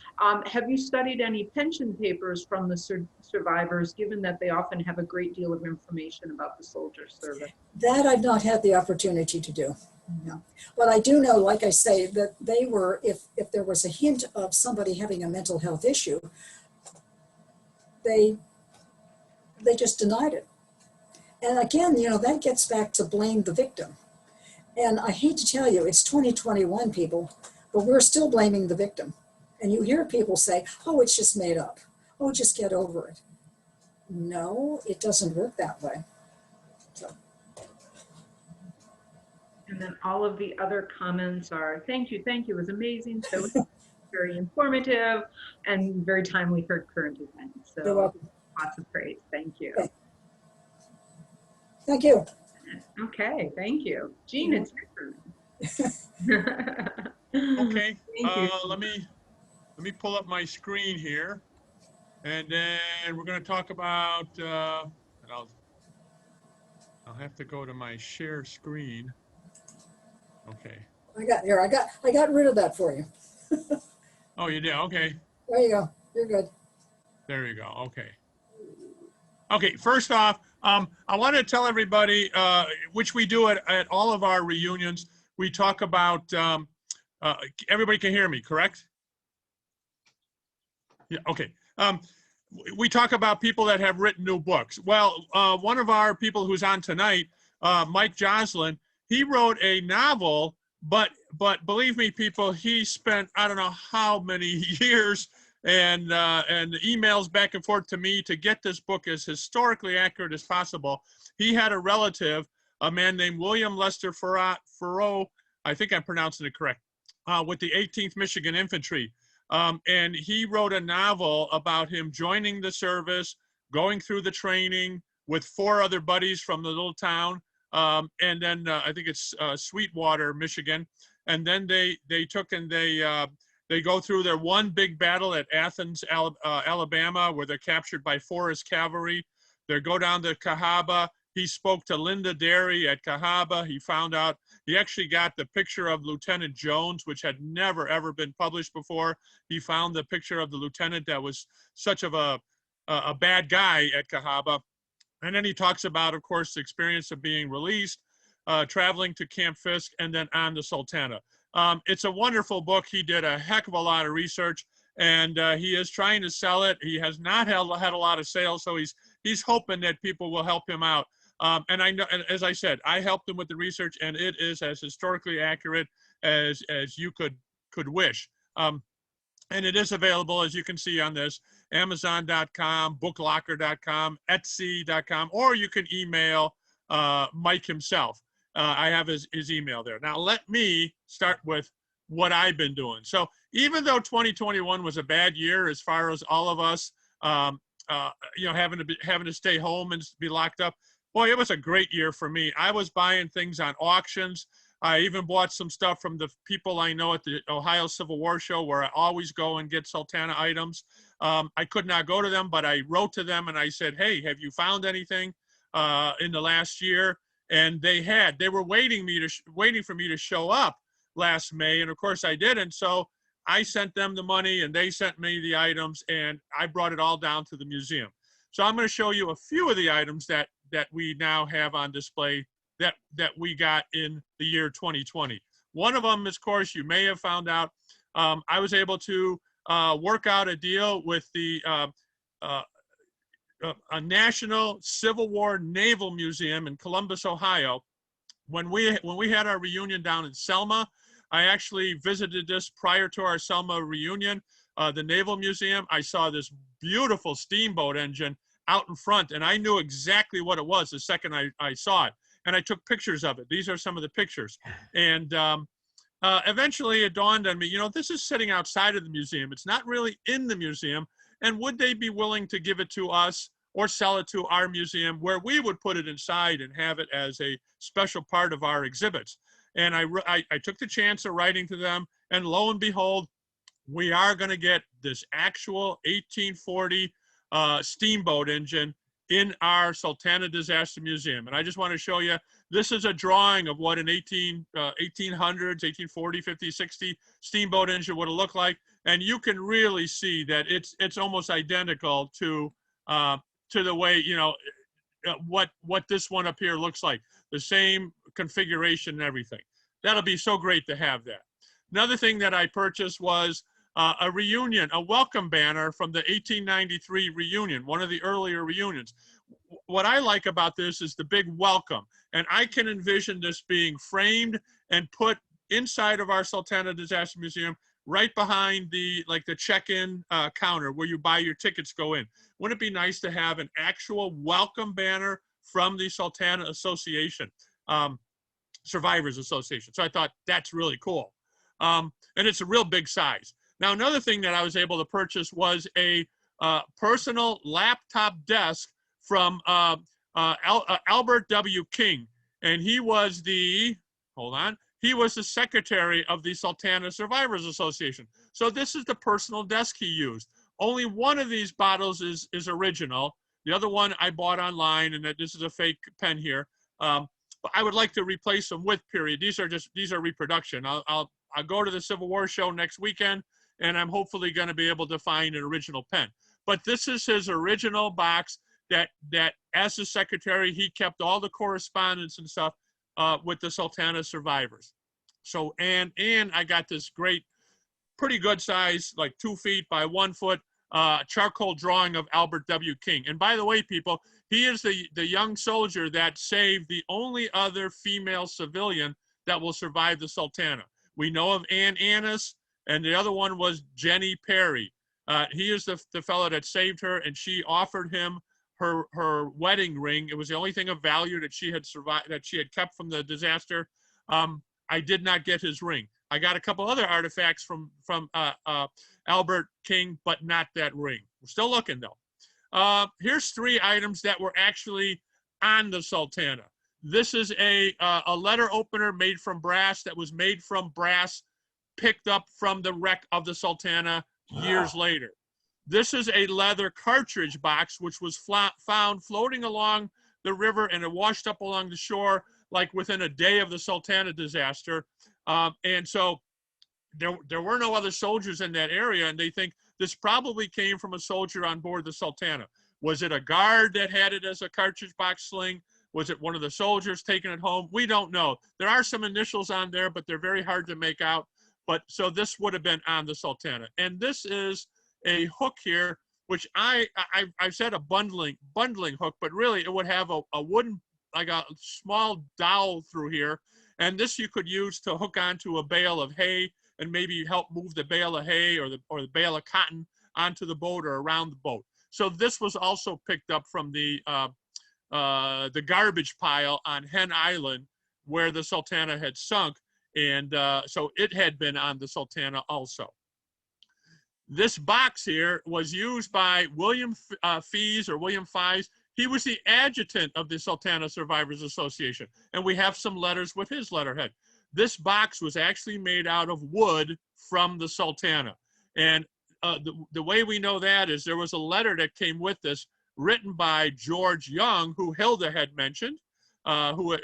have you studied any pension papers from the survivors, given that they often have a great deal of information about the soldier service? That I've not had the opportunity to do. No. But I do know, like I say, that they were, if there was a hint of somebody having a mental health issue, they just denied it. And again, that gets back to blame the victim. And I hate to tell you, it's 2021, people, but we're still blaming the victim. And you hear people say, oh, it's just made up. Oh, just get over it. No, it doesn't work that way. So. And then all of the other comments are, thank you, it was amazing. So very informative and very timely for current events. So you're welcome. Lots of praise. Thank you. Okay. Thank you. Okay, thank you. Jean, it's your turn. Okay, Thank you. let me pull up my screen here, and then we're going to talk about. And I'll have to go to my share screen. Okay. I got rid of that for you. Oh, you did. Okay. There you go. You're good. There you go. Okay. Okay, first off, I want to tell everybody, which we do at all of our reunions, we talk about, everybody can hear me, correct? Yeah, okay. We talk about people that have written new books. Well, one of our people who's on tonight, Mike Joslin, he wrote a novel, but believe me, people, he spent, I don't know how many years and emails back and forth to me to get this book as historically accurate as possible. He had a relative, a man named William Lester Farrow, I think I'm pronouncing it correct, with the 18th Michigan Infantry. And he wrote a novel about him joining the service, going through the training with 4 other buddies from the little town. And then I think it's Sweetwater, Michigan. And then they took and they go through their one big battle at Athens, Alabama, where they're captured by Forrest Cavalry. They go down to Cahaba. He spoke to Linda Derry at Cahaba. He found out, he actually got the picture of Lieutenant Jones, which had never, ever been published before. He found the picture of the lieutenant that was such of a bad guy at Cahaba. And then he talks about, of course, the experience of being released, traveling to Camp Fisk, and then on the Sultana. It's a wonderful book. He did a heck of a lot of research, and he is trying to sell it. He has not had a lot of sales, so he's hoping that people will help him out. And I know, and as I said, I helped him with the research, and it is as historically accurate as you could wish. And it is available, as you can see on this, Amazon.com, booklocker.com, Etsy.com, or you can email Mike himself. I have his email there. Now, let me start with what I've been doing. So even though 2021 was a bad year as far as all of us, having to stay home and be locked up, boy, it was a great year for me. I was buying things on auctions. I even bought some stuff from the people I know at the Ohio Civil War Show, where I always go and get Sultana items. I could not go to them, but I wrote to them and I said, hey, have you found anything in the last year? And they were waiting for me to show up last May. And of course I didn't. So I sent them the money and they sent me the items, and I brought it all down to the museum. So I'm going to show you a few of the items that we now have on display that we got in the year 2020. One of them, of course, you may have found out, I was able to work out a deal with the a National Civil War Naval Museum in Columbus, Ohio. When we had our reunion down in Selma, I actually visited this prior to our Selma reunion, the Naval Museum. I saw this beautiful steamboat engine out in front, and I knew exactly what it was the second I saw it. And I took pictures of it. These are some of the pictures. And eventually it dawned on me, you know, this is sitting outside of the museum. It's not really in the museum. And would they be willing to give it to us or sell it to our museum where we would put it inside and have it as a special part of our exhibits? And I took the chance of writing to them, and lo and behold, we are going to get this actual 1840 steamboat engine in our Sultana Disaster Museum. And I just want to show you, this is a drawing of what an 1800s, 1840, 50, 60 steamboat engine would look like. And you can really see that it's almost identical to the way, you know, what this one up here looks like. The same configuration and everything. That'll be so great to have that. Another thing that I purchased was a reunion, a welcome banner from the 1893 reunion, one of the earlier reunions. What I like about this is the big welcome. And I can envision this being framed and put inside of our Sultana Disaster Museum, right behind the check-in counter where you buy your tickets go in. Wouldn't it be nice to have an actual welcome banner from the Sultana Association, Survivors Association? So I thought that's really cool. And it's a real big size. Now, another thing that I was able to purchase was a personal laptop desk from Albert W. King. And he was the, he was the secretary of the Sultana Survivors Association. So this is the personal desk he used. Only one of these bottles is original. The other one I bought online, and this is a fake pen here. But I would like to replace them with period. These are reproduction. I'll go to the Civil War show next weekend, and I'm hopefully going to be able to find an original pen. But this is his original box that as the secretary, he kept all the correspondence and stuff with the Sultana survivors. So, and I got this great, pretty good size, like 2 feet by 1 foot, charcoal drawing of Albert W. King. And by the way, people, he is the young soldier that saved the only other female civilian that will survive the Sultana. We know of Ann Annis, and the other one was Jenny Perry. He is the fellow that saved her, and she offered him her wedding ring. It was the only thing of value that she had survived, that she had kept from the disaster. I did not get his ring. I got a couple other artifacts from Albert King, but not that ring. We're still looking though. Here's 3 items that were actually on the Sultana. This is a letter opener made from brass, that was made from brass, picked up from the wreck of the Sultana years later. This is a leather cartridge box, which was found floating along the river, and it washed up along the shore like within a day of the Sultana disaster. And so there were no other soldiers in that area, and they think this probably came from a soldier on board the Sultana. Was it a guard that had it as a cartridge box sling? Was it one of the soldiers taking it home? We don't know. There are some initials on there, but they're very hard to make out. But so this would have been on the Sultana. And this is a hook here, which I've said a bundling hook, but really it would have a wooden, like a small dowel through here. And this you could use to hook onto a bale of hay and maybe help move the bale of hay or the bale of cotton onto the boat or around the boat. So this was also picked up from the garbage pile on Hen Island where the Sultana had sunk. And so it had been on the Sultana also. This box here was used by William Fees or William Fies. He was the adjutant of the Sultana Survivors Association. And we have some letters with his letterhead. This box was actually made out of wood from the Sultana. And the way we know that is there was a letter that came with this written by George Young, who Hilda had mentioned, who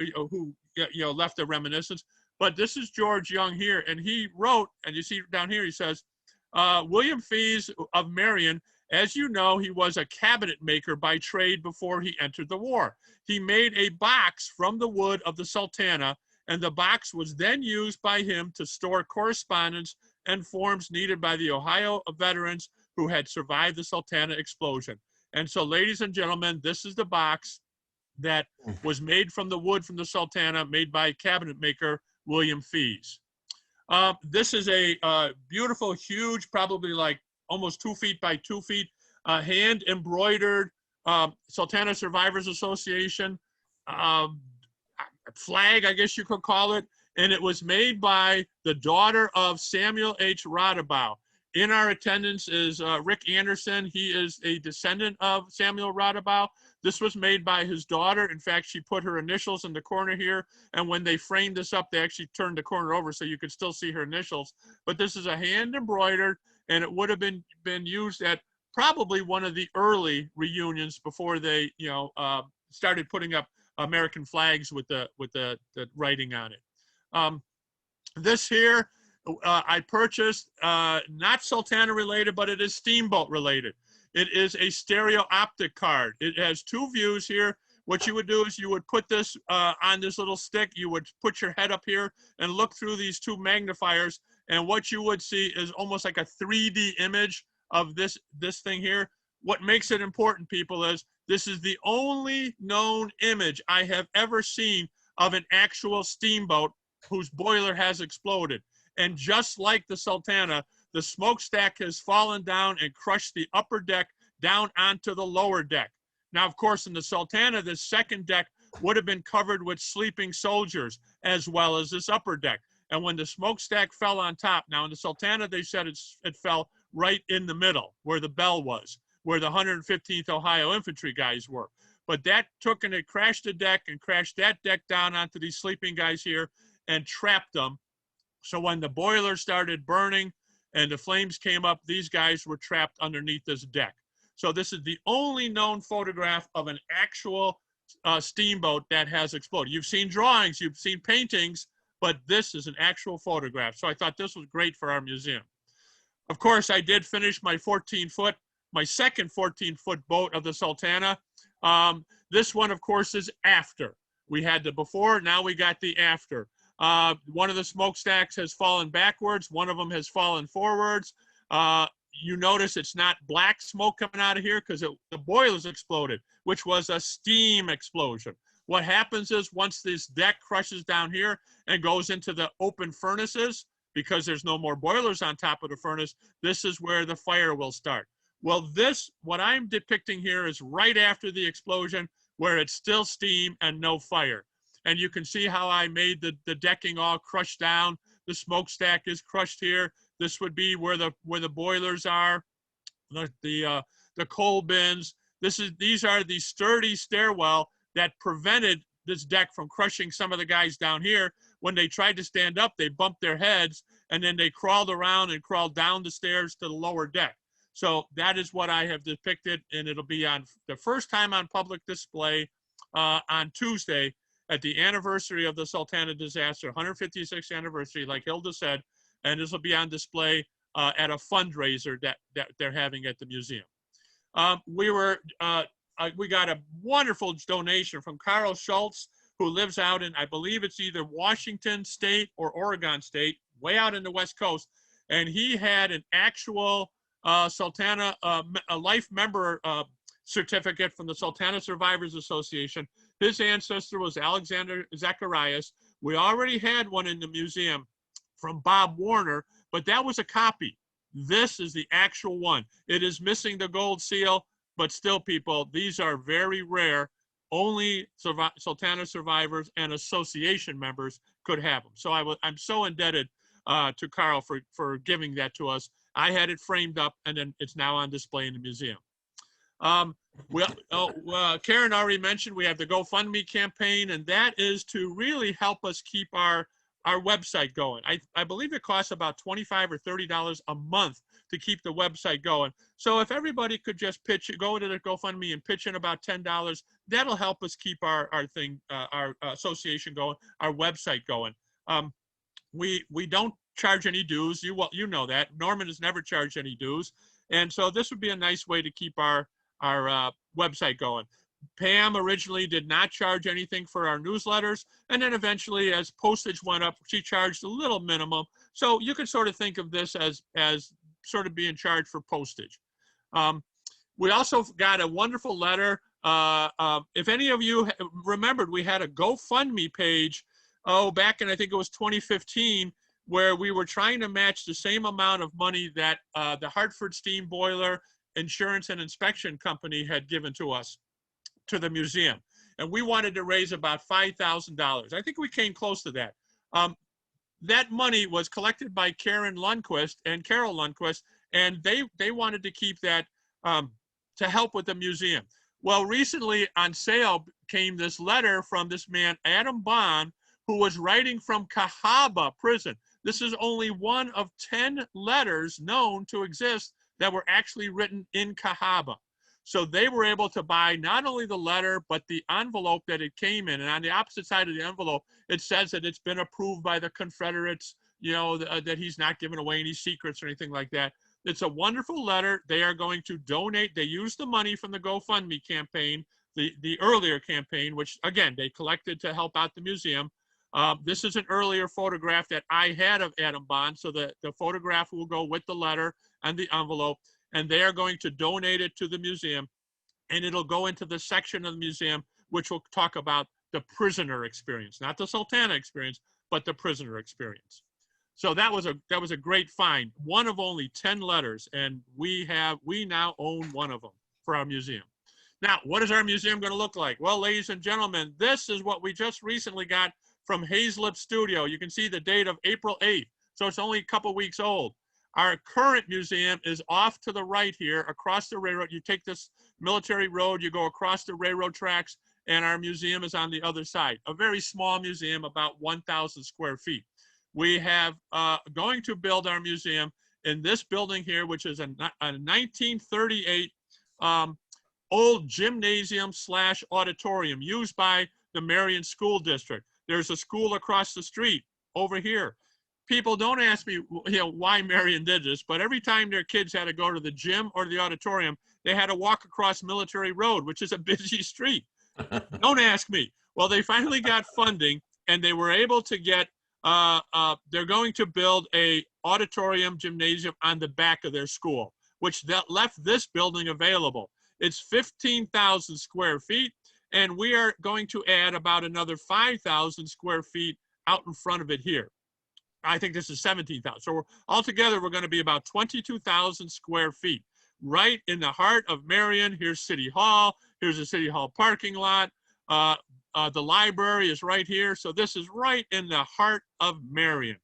left a reminiscence. But this is George Young here, and he wrote, and you see down here, he says, William Fees of Marion, as you know, he was a cabinet maker by trade before he entered the war. He made a box from the wood of the Sultana, and the box was then used by him to store correspondence and forms needed by the Ohio veterans who had survived the Sultana explosion. And so, ladies and gentlemen, this is the box that was made from the wood from the Sultana, made by cabinet maker William Fees. This is a beautiful, huge, probably like almost 2 feet by 2 feet, hand embroidered Sultana Survivors Association flag, I guess you could call it. And it was made by the daughter of Samuel H. Rodabow. In our attendance is Rick Anderson. He is a descendant of Samuel Rodabow. This was made by his daughter. In fact, she put her initials in the corner here. And when they framed this up, they actually turned the corner over so you could still see her initials. But this is a hand embroidered, and it would have been used at probably one of the early reunions before they, started putting up American flags with the writing on it. This here, I purchased, not Sultana related, but it is steamboat related. It is a stereo optic card. It has 2 views here. What you would do is you would put this on this little stick. You would put your head up here and look through these 2 magnifiers. And what you would see is almost like a 3D image of this thing here. What makes it important, people, is this is the only known image I have ever seen of an actual steamboat whose boiler has exploded. And just like the Sultana, the smokestack has fallen down and crushed the upper deck down onto the lower deck. Now, of course, in the Sultana, the second deck would have been covered with sleeping soldiers, as well as this upper deck. And when the smokestack fell on top, now in the Sultana, they said it fell right in the middle where the bell was, where the 115th Ohio Infantry guys were. But that took and it crashed the deck and crashed that deck down onto these sleeping guys here and trapped them. So when the boiler started burning and the flames came up, these guys were trapped underneath this deck. So this is the only known photograph of an actual steamboat that has exploded. You've seen drawings, you've seen paintings, but this is an actual photograph. So I thought this was great for our museum. Of course, I did finish my 14-foot, my second 14-foot boat of the Sultana. This one, of course, is after. We had the before, now we got the after. One of the smokestacks has fallen backwards. One of them has fallen forwards. You notice it's not black smoke coming out of here because the boilers exploded, which was a steam explosion. What happens is once this deck crushes down here and goes into the open furnaces, because there's no more boilers on top of the furnace, this is where the fire will start. Well, what I'm depicting here is right after the explosion where it's still steam and no fire. And you can see how I made the decking all crushed down. The smokestack is crushed here. This would be where the boilers are, the coal bins. These are the sturdy stairwell that prevented this deck from crushing some of the guys down here. When they tried to stand up, they bumped their heads and then they crawled around and crawled down the stairs to the lower deck. So that is what I have depicted, and it'll be on the first time on public display on Tuesday at the anniversary of the Sultana disaster, 156th anniversary, like Hilda said, and this will be on display at a fundraiser that they're having at the museum. We got a wonderful donation from Carl Schultz, who lives out in, I believe it's either Washington State or Oregon State, way out in the West Coast, and he had an actual Sultana, a life member certificate from the Sultana Survivors Association. His ancestor was Alexander Zacharias. We already had one in the museum from Bob Warner, but that was a copy. This is the actual one. It is missing the gold seal, but still, people, these are very rare. Only Sultana survivors and association members could have them. So I'm so indebted to Carl for giving that to us. I had it framed up, and then it's now on display in the museum. Karen already mentioned we have the Gofundme campaign, and that is to really help us keep our website going. I believe it costs about $25 or $30 a month to keep the website going. So if everybody could just go into the GoFundMe and pitch in about $10, that'll help us keep our association going, our website going. We don't charge any dues. You know that. Norman has never charged any dues. And so this would be a nice way to keep our website going. Pam originally did not charge anything for our newsletters, and then eventually, as postage went up, she charged a little minimum. So you could sort of think of this as sort of being charged for postage. We also got a wonderful letter. If any of you remembered, we had a GoFundMe page, back in, I think it was 2015, where we were trying to match the same amount of money that the Hartford Steam Boiler Insurance and Inspection Company had given to us, to the museum. And we wanted to raise about $5,000. I think we came close to that. That money was collected by Karen Lundquist and Carol Lundquist, and they wanted to keep that to help with the museum. Well, recently on sale came this letter from this man, Adam Bond, who was writing from Cahaba prison. This is only one of 10 letters known to exist that were actually written in Cahaba. So they were able to buy not only the letter, but the envelope that it came in. And on the opposite side of the envelope, it says that it's been approved by the Confederates, you know, that he's not giving away any secrets or anything like that. It's a wonderful letter. They are going to donate. They used the money from the GoFundMe campaign, the earlier campaign, which again, they collected to help out the museum. This is an earlier photograph that I had of Adam Bond. So the photograph will go with the letter and the envelope, and they are going to donate it to the museum, and it'll go into the section of the museum, which will talk about the prisoner experience, not the Sultana experience, but the prisoner experience. So that was a great find. One of only 10 letters, and we now own one of them for our museum. Now, what is our museum going to look like? Well, ladies and gentlemen, this is what we just recently got from Hazlip Studio. You can see the date of April 8th, so it's only a couple weeks old. Our current museum is off to the right here, across the railroad. You take this military road, you go across the railroad tracks, and our museum is on the other side. A very small museum, about 1,000 square feet. We have going to build our museum in this building here, which is a 1938 old gymnasium / auditorium used by the Marion School District. There's a school across the street over here. People don't ask me, you know, why Marion did this, but every time their kids had to go to the gym or the auditorium, they had to walk across Military Road, which is a busy street. Don't ask me. Well, they finally got funding, and they were able to get, they're going to build a auditorium gymnasium on the back of their school, which left this building available. It's 15,000 square feet, and we are going to add about another 5,000 square feet out in front of it here. I think this is 17,000. So altogether, we're going to be about 22,000 square feet, right in the heart of Marion. Here's City Hall. Here's the City Hall parking lot. The library is right here. So this is right in the heart of Marion.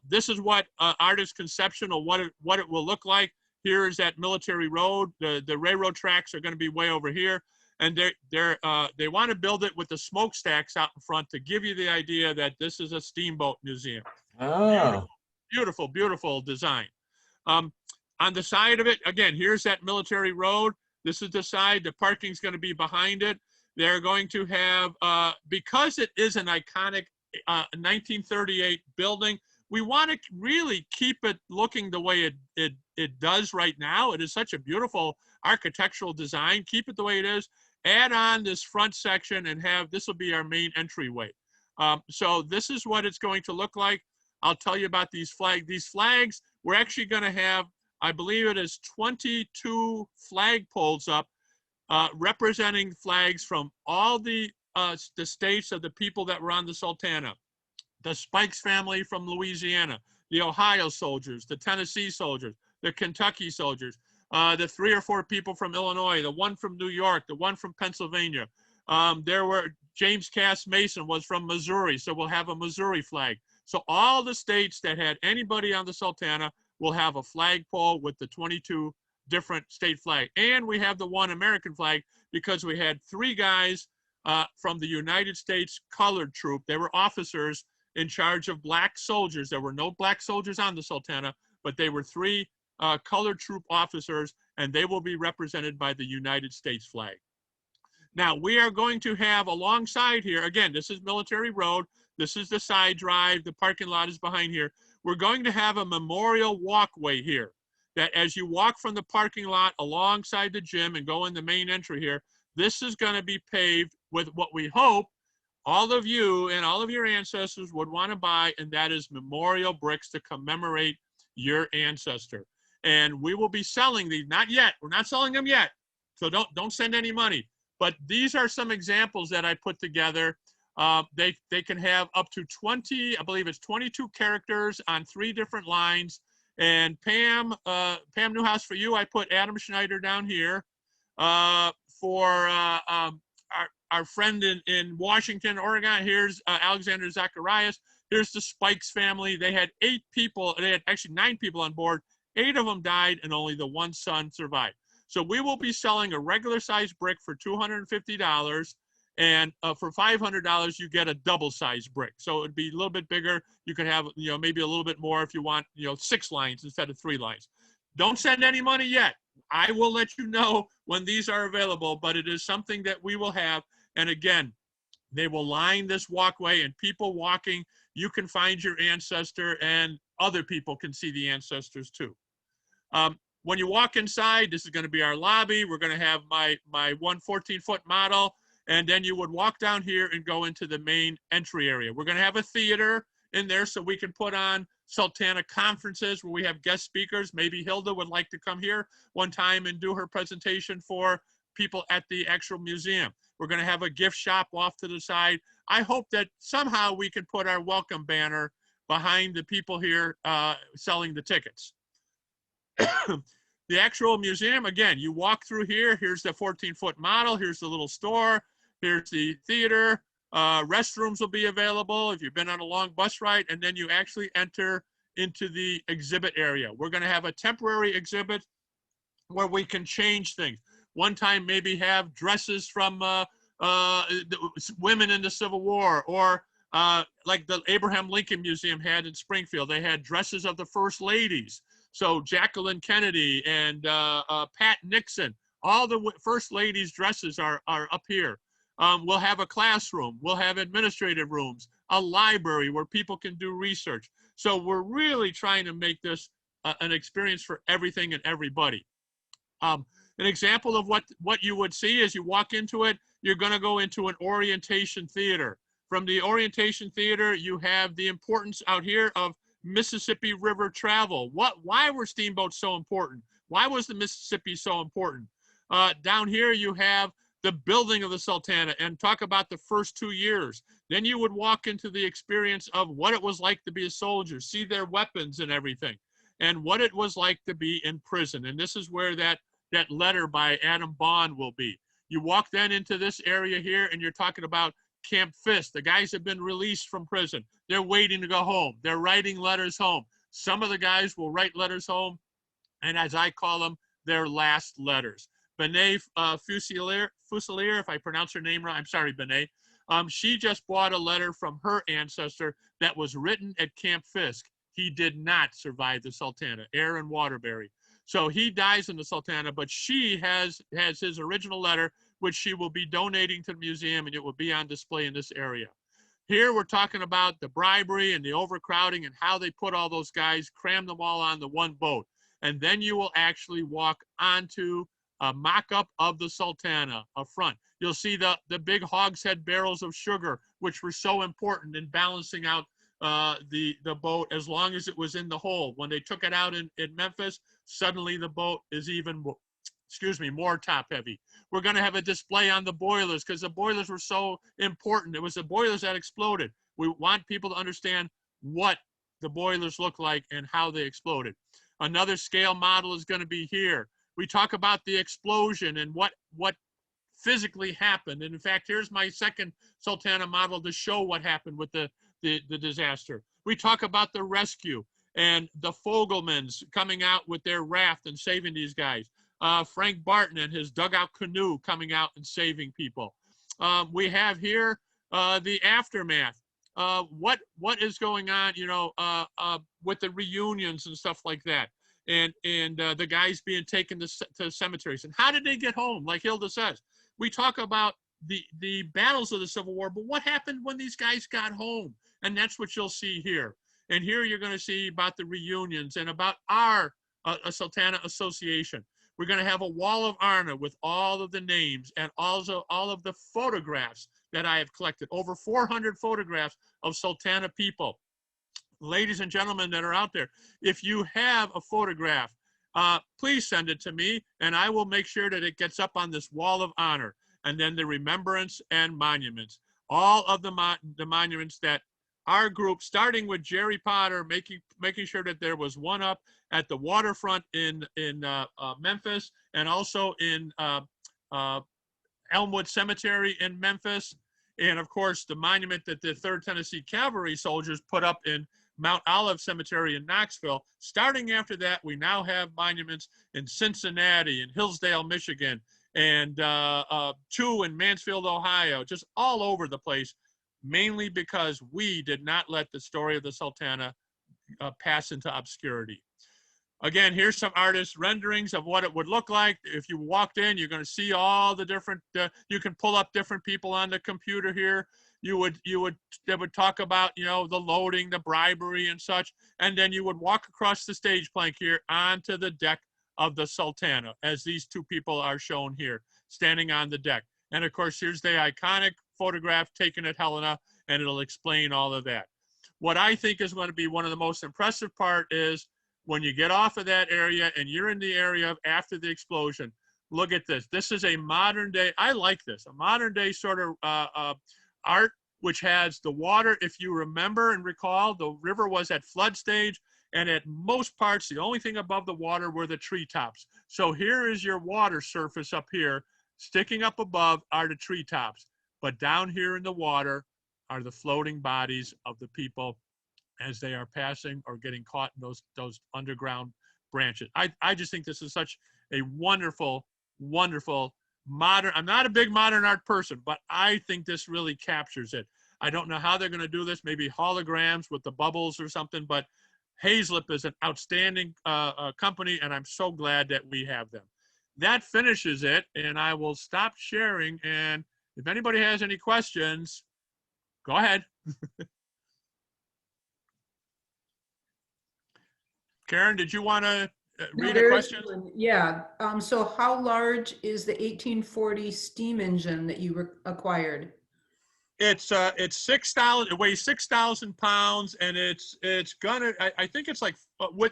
This is what artist's conception of what it will look like. Here is that Military Road. The railroad tracks are going to be way over here. And they want to build it with the smokestacks out in front to give you the idea that this is a steamboat museum. Oh. Beautiful, beautiful design. On the side of it, again, here's that Military Road. This is the side. The parking's going to be behind it. They're going to have, because it is an iconic 1938 building, we want to really keep it looking the way it does right now. It is such a beautiful architectural design. Keep it the way it is. Add on this front section and this will be our main entryway. So this is what it's going to look like. I'll tell you about these flags. These flags, we're actually going to have, I believe it is 22 flag poles up representing flags from all the states of the people that were on the Sultana. The Spikes family from Louisiana, the Ohio soldiers, the Tennessee soldiers, the Kentucky soldiers, the 3 or 4 people from Illinois, the one from New York, the one from Pennsylvania. There were, James Cass Mason was from Missouri, so we'll have a Missouri flag. So all the states that had anybody on the Sultana will have a flagpole with the 22 different state flag. And we have the one American flag because we had 3 guys from the United States Colored Troop. They were officers in charge of black soldiers. There were no black soldiers on the Sultana, but they were 3 colored troop officers, and they will be represented by the United States flag. Now, we are going to have alongside here, again, this is Military Road. This is the side drive. The parking lot is behind here. We're going to have a memorial walkway here that as you walk from the parking lot alongside the gym and go in the main entry here, this is going to be paved with what we hope all of you and all of your ancestors would want to buy, and that is memorial bricks to commemorate your ancestor. And we will be selling these, not yet, we're not selling them yet. So don't send any money. But these are some examples that I put together. They can have up to 20, I believe it's 22 characters on 3 different lines. And Pam Newhouse, for you, I put Adam Schneider down here. For our friend in Washington, Oregon, here's Alexander Zacharias. Here's the Spikes family. They had 8 people, they had actually 9 people on board. 8 of them died and only the one son survived. So we will be selling a regular size brick for $250, and for $500 you get a double size brick. So it'd be a little bit bigger. You could have, you know, maybe a little bit more if you want, you know, 6 lines instead of 3 lines. Don't send any money yet. I will let you know when these are available, but it is something that we will have. And again, they will line this walkway, and people walking, you can find your ancestor, and other people can see the ancestors too. When you walk inside, this is going to be our lobby. We're going to have my 114-foot model, and then you would walk down here and go into the main entry area. We're going to have a theater in there so we can put on Sultana conferences where we have guest speakers. Maybe Hilda would like to come here one time and do her presentation for people at the actual museum. We're going to have a gift shop off to the side. I hope that somehow we can put our welcome banner behind the people here selling the tickets. The actual museum, again, you walk through here. Here's the 14-foot model. Here's the little store. Here's the theater. Restrooms will be available if you've been on a long bus ride, and then you actually enter into the exhibit area. We're going to have a temporary exhibit where we can change things. One time, maybe have dresses from women in the Civil War, or like the Abraham Lincoln Museum had in Springfield. They had dresses of the first ladies. So Jacqueline Kennedy and Pat Nixon, all the first ladies' dresses are up here. We'll have a classroom. We'll have administrative rooms, a library where people can do research. So we're really trying to make this an experience for everything and everybody. An example of what you would see as you walk into it, you're going to go into an orientation theater. From the orientation theater, you have the importance out here of Mississippi River travel. Why were steamboats so important? Why was the Mississippi so important? Down here you have the building of the Sultana, and talk about the first 2 years. Then you would walk into the experience of what it was like to be a soldier, see their weapons and everything, and what it was like to be in prison. And this is where that letter by Adam Bond will be. You walk then into this area here, and you're talking about Camp Fist. The guys have been released from prison. They're waiting to go home. They're writing letters home. Some of the guys will write letters home, and as I call them, their last letters. Benet Fusilier, if I pronounce her name wrong, I'm sorry, Benet. She just bought a letter from her ancestor that was written at Camp Fisk. He did not survive the Sultana, Aaron Waterbury. So he dies in the Sultana, but she has his original letter, which she will be donating to the museum, and it will be on display in this area. Here we're talking about the bribery and the overcrowding and how they put all those guys, cram them all on the one boat. And then you will actually walk onto a mock-up of the Sultana up front. You'll see the big hogshead barrels of sugar, which were so important in balancing out the boat as long as it was in the hold. When they took it out in Memphis, suddenly the boat is even more top heavy. We're going to have a display on the boilers because the boilers were so important. It was the boilers that exploded. We want people to understand what the boilers look like and how they exploded. Another scale model is going to be here. We talk about the explosion and what physically happened. And in fact, here's my second Sultana model to show what happened with the disaster. We talk about the rescue and the Fogelmans coming out with their raft and saving these guys. Frank Barton and his dugout canoe coming out and saving people. We have here the aftermath. What is going on, you know, with the reunions and stuff like that, and the guys being taken to cemeteries, and how did they get home? Like Hilda says, we talk about the battles of the Civil War, but what happened when these guys got home? And that's what you'll see here. And here you're going to see about the reunions and about our Sultana Association. We're going to have a wall of honor with all of the names and also all of the photographs that I have collected. Over 400 photographs of Sultana people. Ladies and gentlemen that are out there, if you have a photograph please send it to me, and I will make sure that it gets up on this wall of honor. And then the remembrance and monuments, all of the monuments that our group, starting with Jerry Potter, making sure that there was one up at the waterfront in Memphis, and also in Elmwood Cemetery in Memphis, and of course the monument that the 3rd Tennessee Cavalry soldiers put up in Mount Olive Cemetery in Knoxville. Starting after that, we now have monuments in Cincinnati and Hillsdale, Michigan, and 2 in Mansfield, Ohio, just all over the place, mainly because we did not let the story of the Sultana pass into obscurity. Again, here's some artist renderings of what it would look like. If you walked in, you're going to see all the different, you can pull up different people on the computer here. They would talk about, you know, the loading, the bribery and such. And then you would walk across the stage plank here onto the deck of the Sultana, as these 2 people are shown here, standing on the deck. And of course, here's the iconic photograph taken at Helena, and it'll explain all of that. What I think is going to be one of the most impressive part is when you get off of that area and you're in the area of after the explosion. Look at this. This is a modern day, I like this, a modern day sort of art, which has the water. If you remember and recall, the river was at flood stage, and at most parts, the only thing above the water were the treetops. So here is your water surface up here. Sticking up above are the treetops, but down here in the water are the floating bodies of the people as they are passing or getting caught in those underground branches. I just think this is such a wonderful, wonderful modern, I'm not a big modern art person, but I think this really captures it. I don't know how they're going to do this, maybe holograms with the bubbles or something, but Hazlip is an outstanding company, and I'm so glad that we have them. That finishes it, and I will stop sharing, and if anybody has any questions, go ahead. Karen, did you want to read a question? Yeah. So how large is the 1840 steam engine that you acquired? It's 6,000. It weighs 6,000 pounds, and it's gonna. I think it's like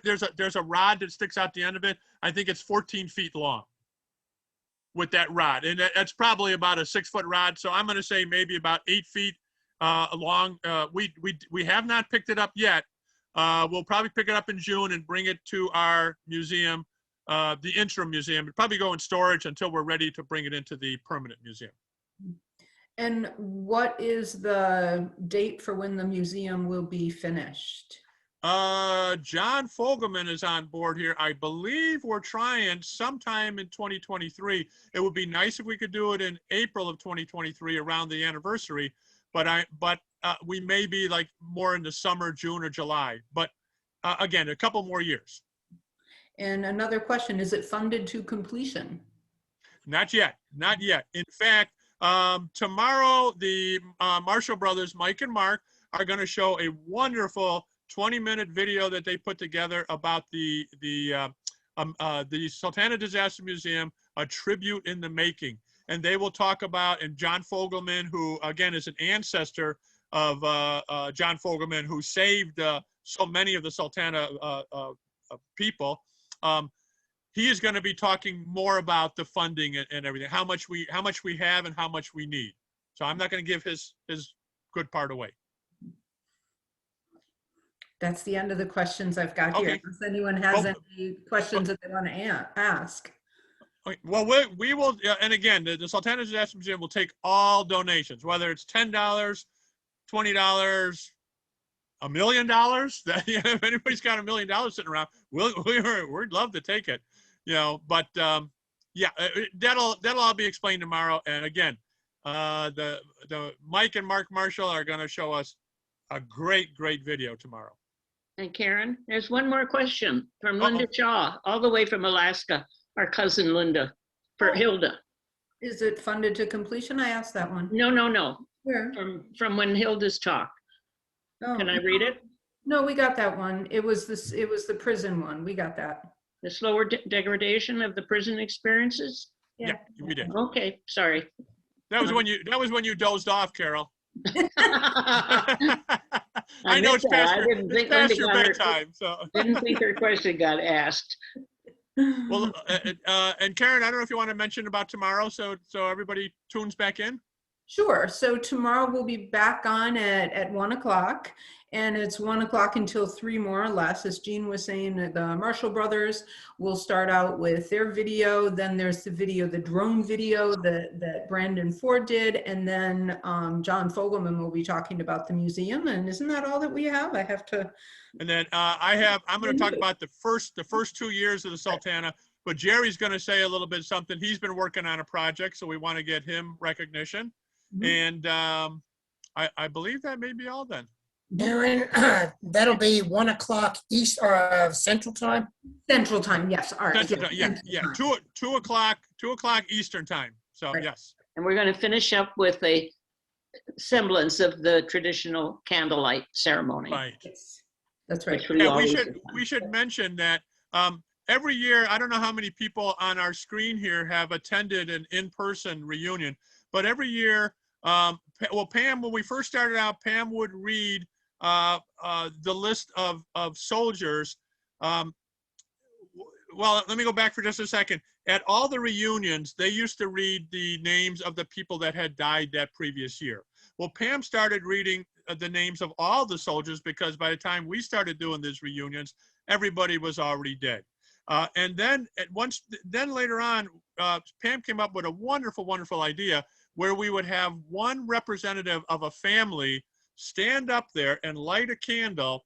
there's a rod that sticks out the end of it. I think it's 14 feet long with that rod, and that's probably about a 6-foot rod. So I'm going to say maybe about 8 feet long. We have not picked it up yet. We'll probably pick it up in June and bring it to our museum, the interim museum. It'll probably go in storage until we're ready to bring it into the permanent museum. And what is the date for when the museum will be finished? John Fogelman is on board here. I believe we're trying sometime in 2023. It would be nice if we could do it in April of 2023 around the anniversary, but we may be like more in the summer, June or July, but again, a couple more years. And another question, is it funded to completion? Not yet, not yet. In fact, tomorrow, the Marshall brothers, Mike and Mark, are going to show a wonderful 20-minute video that they put together about the Sultana Disaster Museum, a tribute in the making. And they will talk about, and John Fogelman, who again is an ancestor of John Fogelman, who saved so many of the Sultana people. He is going to be talking more about the funding and everything, how much we have and how much we need. So I'm not going to give his good part away. That's the end of the questions I've got here. Okay. If anyone has any questions that they want to ask. Okay. Well, we will, and again, the Sultana Disaster Museum will take all donations, whether it's $10, $20, $1 million. That, you know, if anybody's got $1 million sitting around, we'd love to take it. You know, but yeah, that'll all be explained tomorrow. And again, the Mike and Mark Marshall are going to show us a great video tomorrow. And Karen, there's one more question from Linda Shaw, all the way from Alaska, our cousin Linda, for Hilda. Is it funded to completion? I asked that one. No. Where? From when Hilda's talk. Oh. Can I read it? No, we got that one. It was the prison one. We got that. The slower degradation of the prison experiences? Yeah, we did. Okay, sorry. That was when you dozed off, Carol. I know it's that. past your bedtime, so. Didn't think her question got asked. Well, and Karen, I don't know if you want to mention about tomorrow, so everybody tunes back in. Sure. So tomorrow we'll be back on at 1 o'clock, and it's 1 o'clock until 3 more or less. As Jean was saying, the Marshall Brothers will start out with their video. Then there's the video, the drone video that Brandon Ford did. And then John Fogelman will be talking about the museum. And isn't that all that we have? I have to. And then I'm going to talk about the first 2 years of the Sultana, but Jerry's going to say a little bit something. He's been working on a project, so we want to get him recognition. And I believe that may be all then. Aaron, that'll be 1 o'clock East Central Time. Central Time, yes. All right. Central time, yeah. 2 o'clock Eastern Time. So Right. yes. And we're going to finish up with a semblance of the traditional candlelight ceremony. Right. Yes, that's right. Which we Yeah, always we should mention that every year, I don't know how many people on our screen here have attended an in-person reunion, but every year, well, Pam, when we first started out, Pam would read the list of soldiers. Well, let me go back for just a second. At all the reunions, they used to read the names of the people that had died that previous year. Well, Pam started reading the names of all the soldiers because by the time we started doing these reunions, everybody was already dead. And then later on, Pam came up with a wonderful, wonderful idea where we would have one representative of a family stand up there and light a candle,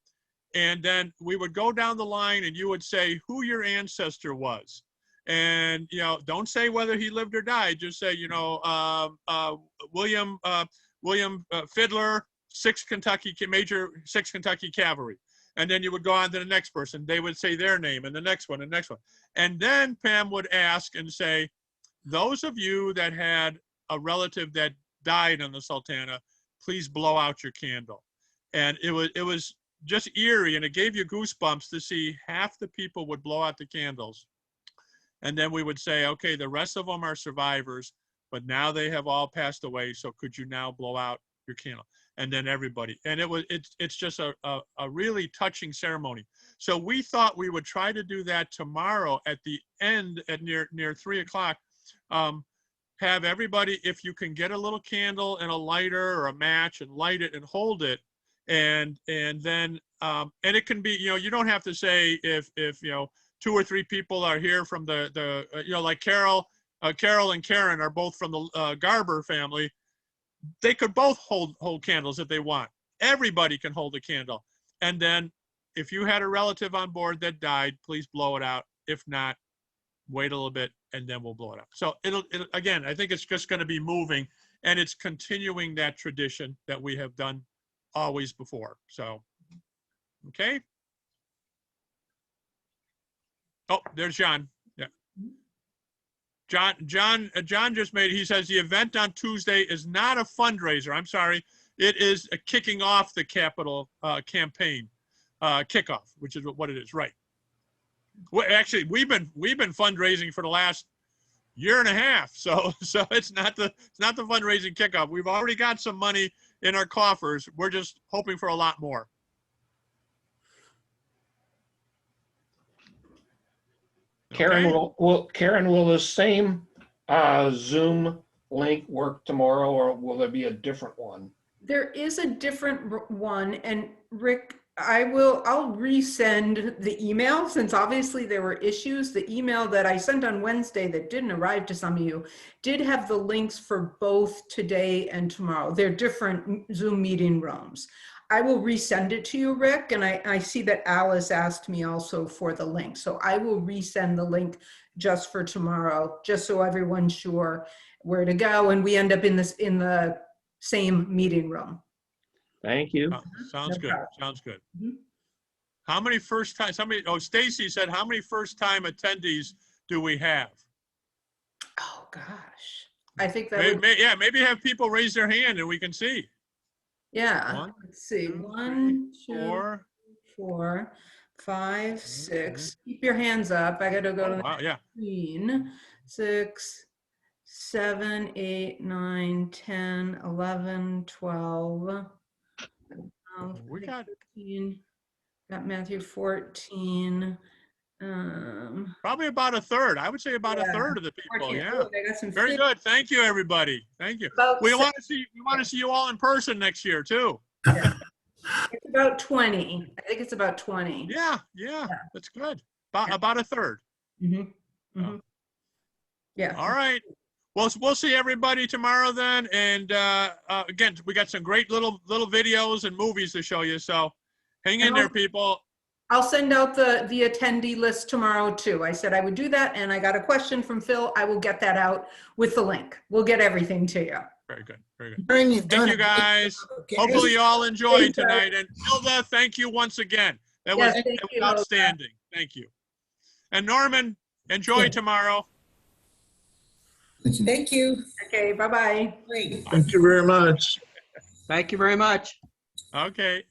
and then we would go down the line and you would say who your ancestor was. And, you know, don't say whether he lived or died, just say, you know, William Fiddler, 6th Kentucky, Major 6th Kentucky Cavalry. And then you would go on to the next person. They would say their name and the next one and the next one. And then Pam would ask and say, those of you that had a relative that died on the Sultana, please blow out your candle. And it was just eerie, and it gave you goosebumps to see half the people would blow out the candles. And then we would say, okay, the rest of them are survivors, but now they have all passed away. So could you now blow out your candle? And then everybody, and it's just a really touching ceremony. So we thought we would try to do that tomorrow at the end at near 3 o'clock. Have everybody, if you can get a little candle and a lighter or a match and light it and hold it, and then and it can be, you know, you don't have to say if you know 2 or 3 people are here from the you know, like Carol and Karen are both from the Garber family. They could both hold candles if they want. Everybody can hold a candle. And then if you had a relative on board that died, please blow it out. If not, wait a little bit and then we'll blow it out. So it'll again, I think it's just going to be moving, and it's continuing that tradition that we have done always before. So, okay. Oh, there's John. Yeah. John just made, he says the event on Tuesday is not a fundraiser. I'm sorry. It is a kicking off the capital campaign kickoff, which is what it is. Right. Well, actually, we've been fundraising for the last year and a half. So it's not the fundraising kickoff. We've already got some money in our coffers. We're just hoping for a lot more. Karen, Okay. Karen, will the same Zoom link work tomorrow, or will there be a different one? There is a different one, and Rick, I'll resend the email, since obviously there were issues. The email that I sent on Wednesday that didn't arrive to some of you did have the links for both today and tomorrow. They're different Zoom meeting rooms. I will resend it to you, Rick, and I see that Alice asked me also for the link. So I will resend the link just for tomorrow, just so everyone's sure where to go, and we end up in the same meeting room. Thank you. Sounds No good. problem. Sounds good. Mhm. How many first time? Stacy said, how many first time attendees do we have? Oh gosh, I think that Maybe have people raise their hand and we can see. yeah. One, Let's see, two, 1, 2, Or 4, 5, 6. Keep your hands up. I got to go to the wow, yeah. screen. 6, 7, 8, 9, 10, 11, 12. We got 13, got Matthew 14, Probably about a third. I would say about a Yeah. third of the people. 14. Yeah. Look, I got some Very fif- good. Thank you, everybody. Thank you. About We se- want to see you all in person next year too. It's about 20. I think it's about 20. Yeah. That's good. About a third. Mhm, mhm. Yeah. All right. Well, we'll see everybody tomorrow then. And again, we got some great little videos and movies to show you. So hang in there, people. I'll send out the attendee list tomorrow too. I said I would do that, and I got a question from Phil. I will get that out with the link. We'll get everything to you. Very good. Very good. Karen, you've done Thank you, it. guys. Okay. Hopefully you all enjoyed Thanks, guys. tonight. And Hilda, thank you once again. That Yes, was thank you, Hilda. outstanding. Thank you. And Norman, enjoy tomorrow. Thank you. Okay, bye-bye. Great. Thank you very much. Thank you very much. Okay.